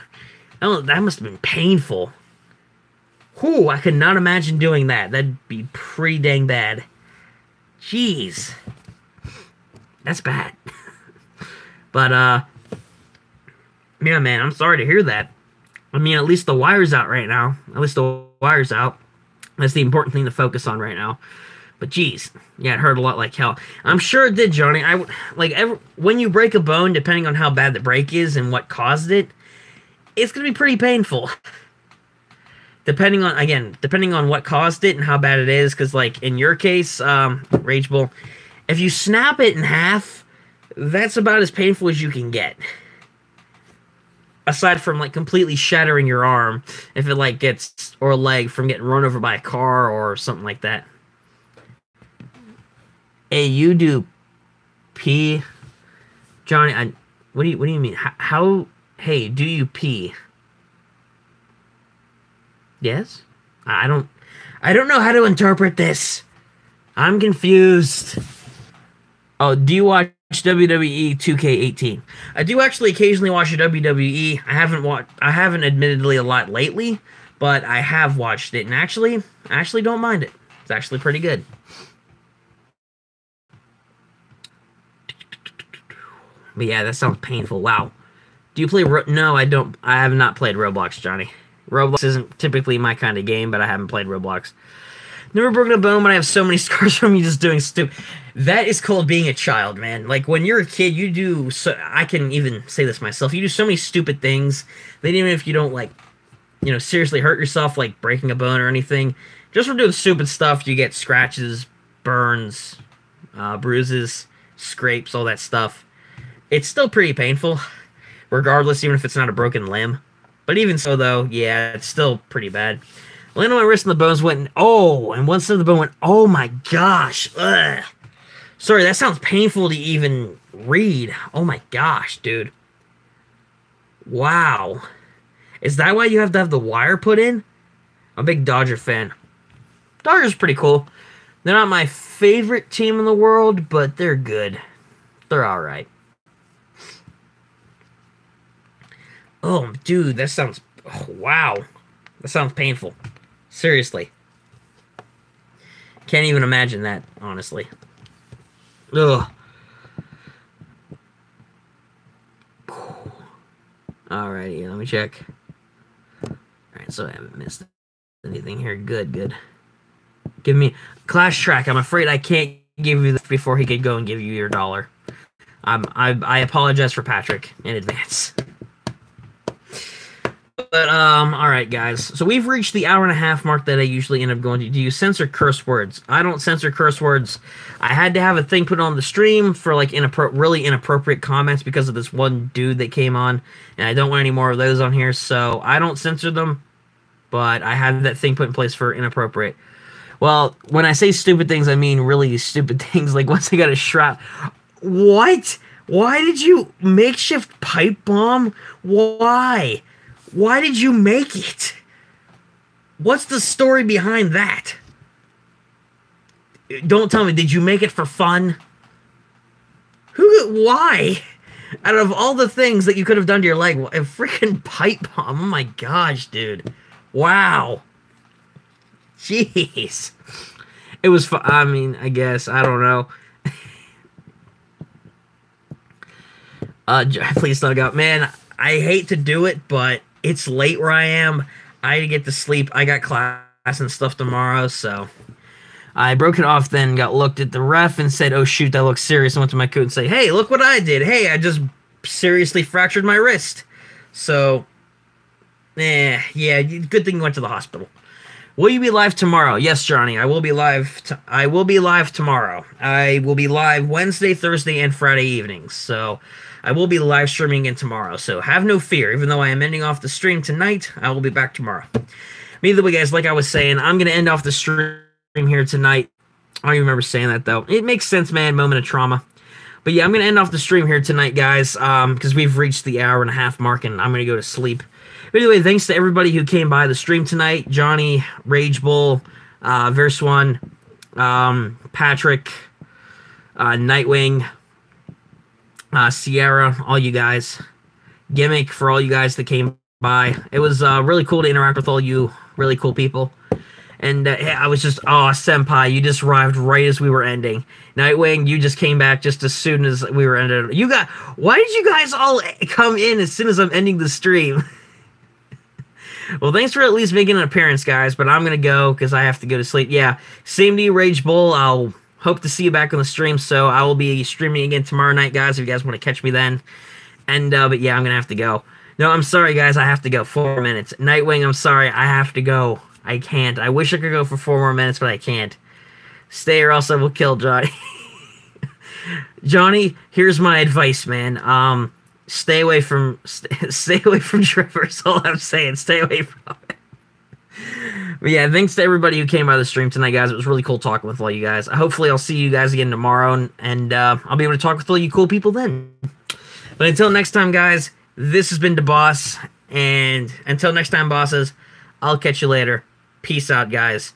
Oh, that must have been painful. Whew, I could not imagine doing that. That'd be pretty dang bad. Jeez. That's bad. But, yeah, man, I'm sorry to hear that. I mean, at least the wire's out right now. At least the wire's out. That's the important thing to focus on right now. But, geez. Yeah, it hurt a lot like hell. I'm sure it did, Johnny. When you break a bone, depending on how bad the break is and what caused it, it's going to be pretty painful. depending on what caused it and how bad it is, because like in your case, Rage Bull, if you snap it in half, that's about as painful as you can get. Aside from like completely shattering your arm, if it like gets, or leg from getting run over by a car or something like that. Hey, you do pee, Johnny? What do you mean? How? Hey, do you pee? Yes? I don't know how to interpret this. I'm confused. Oh, do you watch WWE 2K18? I do actually occasionally watch WWE. I haven't admittedly a lot lately, but I have watched it, and actually don't mind it. It's actually pretty good. But yeah, that sounds painful. Wow. Do you play No, I don't. I have not played Roblox, Johnny. Roblox isn't typically my kind of game, but I haven't played Roblox. Never broken a bone, but I have so many scars from you just doing stupid. That is called being a child, man. Like, when you're a kid, you do... I can even say this myself. You do so many stupid things that even if you don't, like, you know, seriously hurt yourself, like breaking a bone or anything, just from doing stupid stuff, you get scratches, burns, bruises, scrapes, all that stuff. It's still pretty painful, regardless, even if it's not a broken limb. But even so, though, yeah, it's still pretty bad. Landed on my wrist and the bones went, oh, and one side of the bone went, oh my gosh, ugh. Sorry, that sounds painful to even read. Oh my gosh, dude. Wow. Is that why you have to have the wire put in? I'm a big Dodger fan. Dodgers pretty cool. They're not my favorite team in the world, but they're good. They're alright. Oh, dude, that sounds... Oh, wow. That sounds painful. Seriously. Can't even imagine that, honestly. Ugh. Alrighty, let me check. Alright, so I haven't missed anything here. Good. Give me... Clash Track, I'm afraid I can't give you this before he could go and give you your $1. I apologize for Patrick in advance. But, alright, guys. So we've reached the hour-and-a-half mark that I usually end up going to. Do you censor curse words? I don't censor curse words. I had to have a thing put on the stream for, like, really inappropriate comments because of this one dude that came on, and I don't want any more of those on here, so I don't censor them, but I had that thing put in place for inappropriate. Well, when I say stupid things, I mean really stupid things, like once I got a strap. What? Why did you makeshift pipe bomb? Why? Why did you make it? What's the story behind that? Don't tell me, did you make it for fun? Why? Out of all the things that you could have done to your leg, a freaking pipe bomb. Oh my gosh, dude. Wow. Jeez. It was fun. I mean, I guess. I don't know. Please don't go. Man, I hate to do it, but it's late where I am. I get to sleep. I got class and stuff tomorrow, so I broke it off, then got looked at the ref and said, oh shoot, that looks serious. I went to my coach and say, hey, look what I did. Hey, I just seriously fractured my wrist. So, yeah, good thing you went to the hospital. Will you be live tomorrow? Yes, Johnny, I will be live. I will be live tomorrow. I will be live Wednesday, Thursday, and Friday evenings. So I will be live streaming again tomorrow. So have no fear. Even though I am ending off the stream tonight, I will be back tomorrow. But either way, guys, like I was saying, I'm going to end off the stream here tonight. I don't even remember saying that, though. It makes sense, man. Moment of trauma. But yeah, I'm going to end off the stream here tonight, guys, because we've reached the hour-and-a-half mark, and I'm going to go to sleep. But anyway, thanks to everybody who came by the stream tonight. Johnny, Rage Bull, Verswan, Patrick, Nightwing, Sierra, all you guys. Gimmick for all you guys that came by. It was really cool to interact with all you really cool people. And I was just, oh, Senpai, you just arrived right as we were ending. Nightwing, you just came back just as soon as we were ending. Why did you guys all come in as soon as I'm ending the stream? Well, thanks for at least making an appearance, guys, but I'm going to go because I have to go to sleep. Yeah, same to you, Rage Bull. I'll hope to see you back on the stream, so I will be streaming again tomorrow night, guys, if you guys want to catch me then. And, but yeah, I'm going to have to go. No, I'm sorry, guys. I have to go. 4 minutes. Nightwing, I'm sorry. I have to go. I can't. I wish I could go for 4 more minutes, but I can't. Stay or else I will kill Johnny. Johnny, here's my advice, man. Stay away from Trevor. That's all I'm saying. Stay away from it. But yeah, thanks to everybody who came by the stream tonight, guys. It was really cool talking with all you guys. Hopefully, I'll see you guys again tomorrow, and I'll be able to talk with all you cool people then. But until next time, guys, this has been the boss, and until next time, bosses, I'll catch you later. Peace out, guys.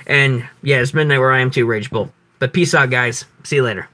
And yeah, it's midnight where I am too, Rage Bull. But peace out, guys. See you later.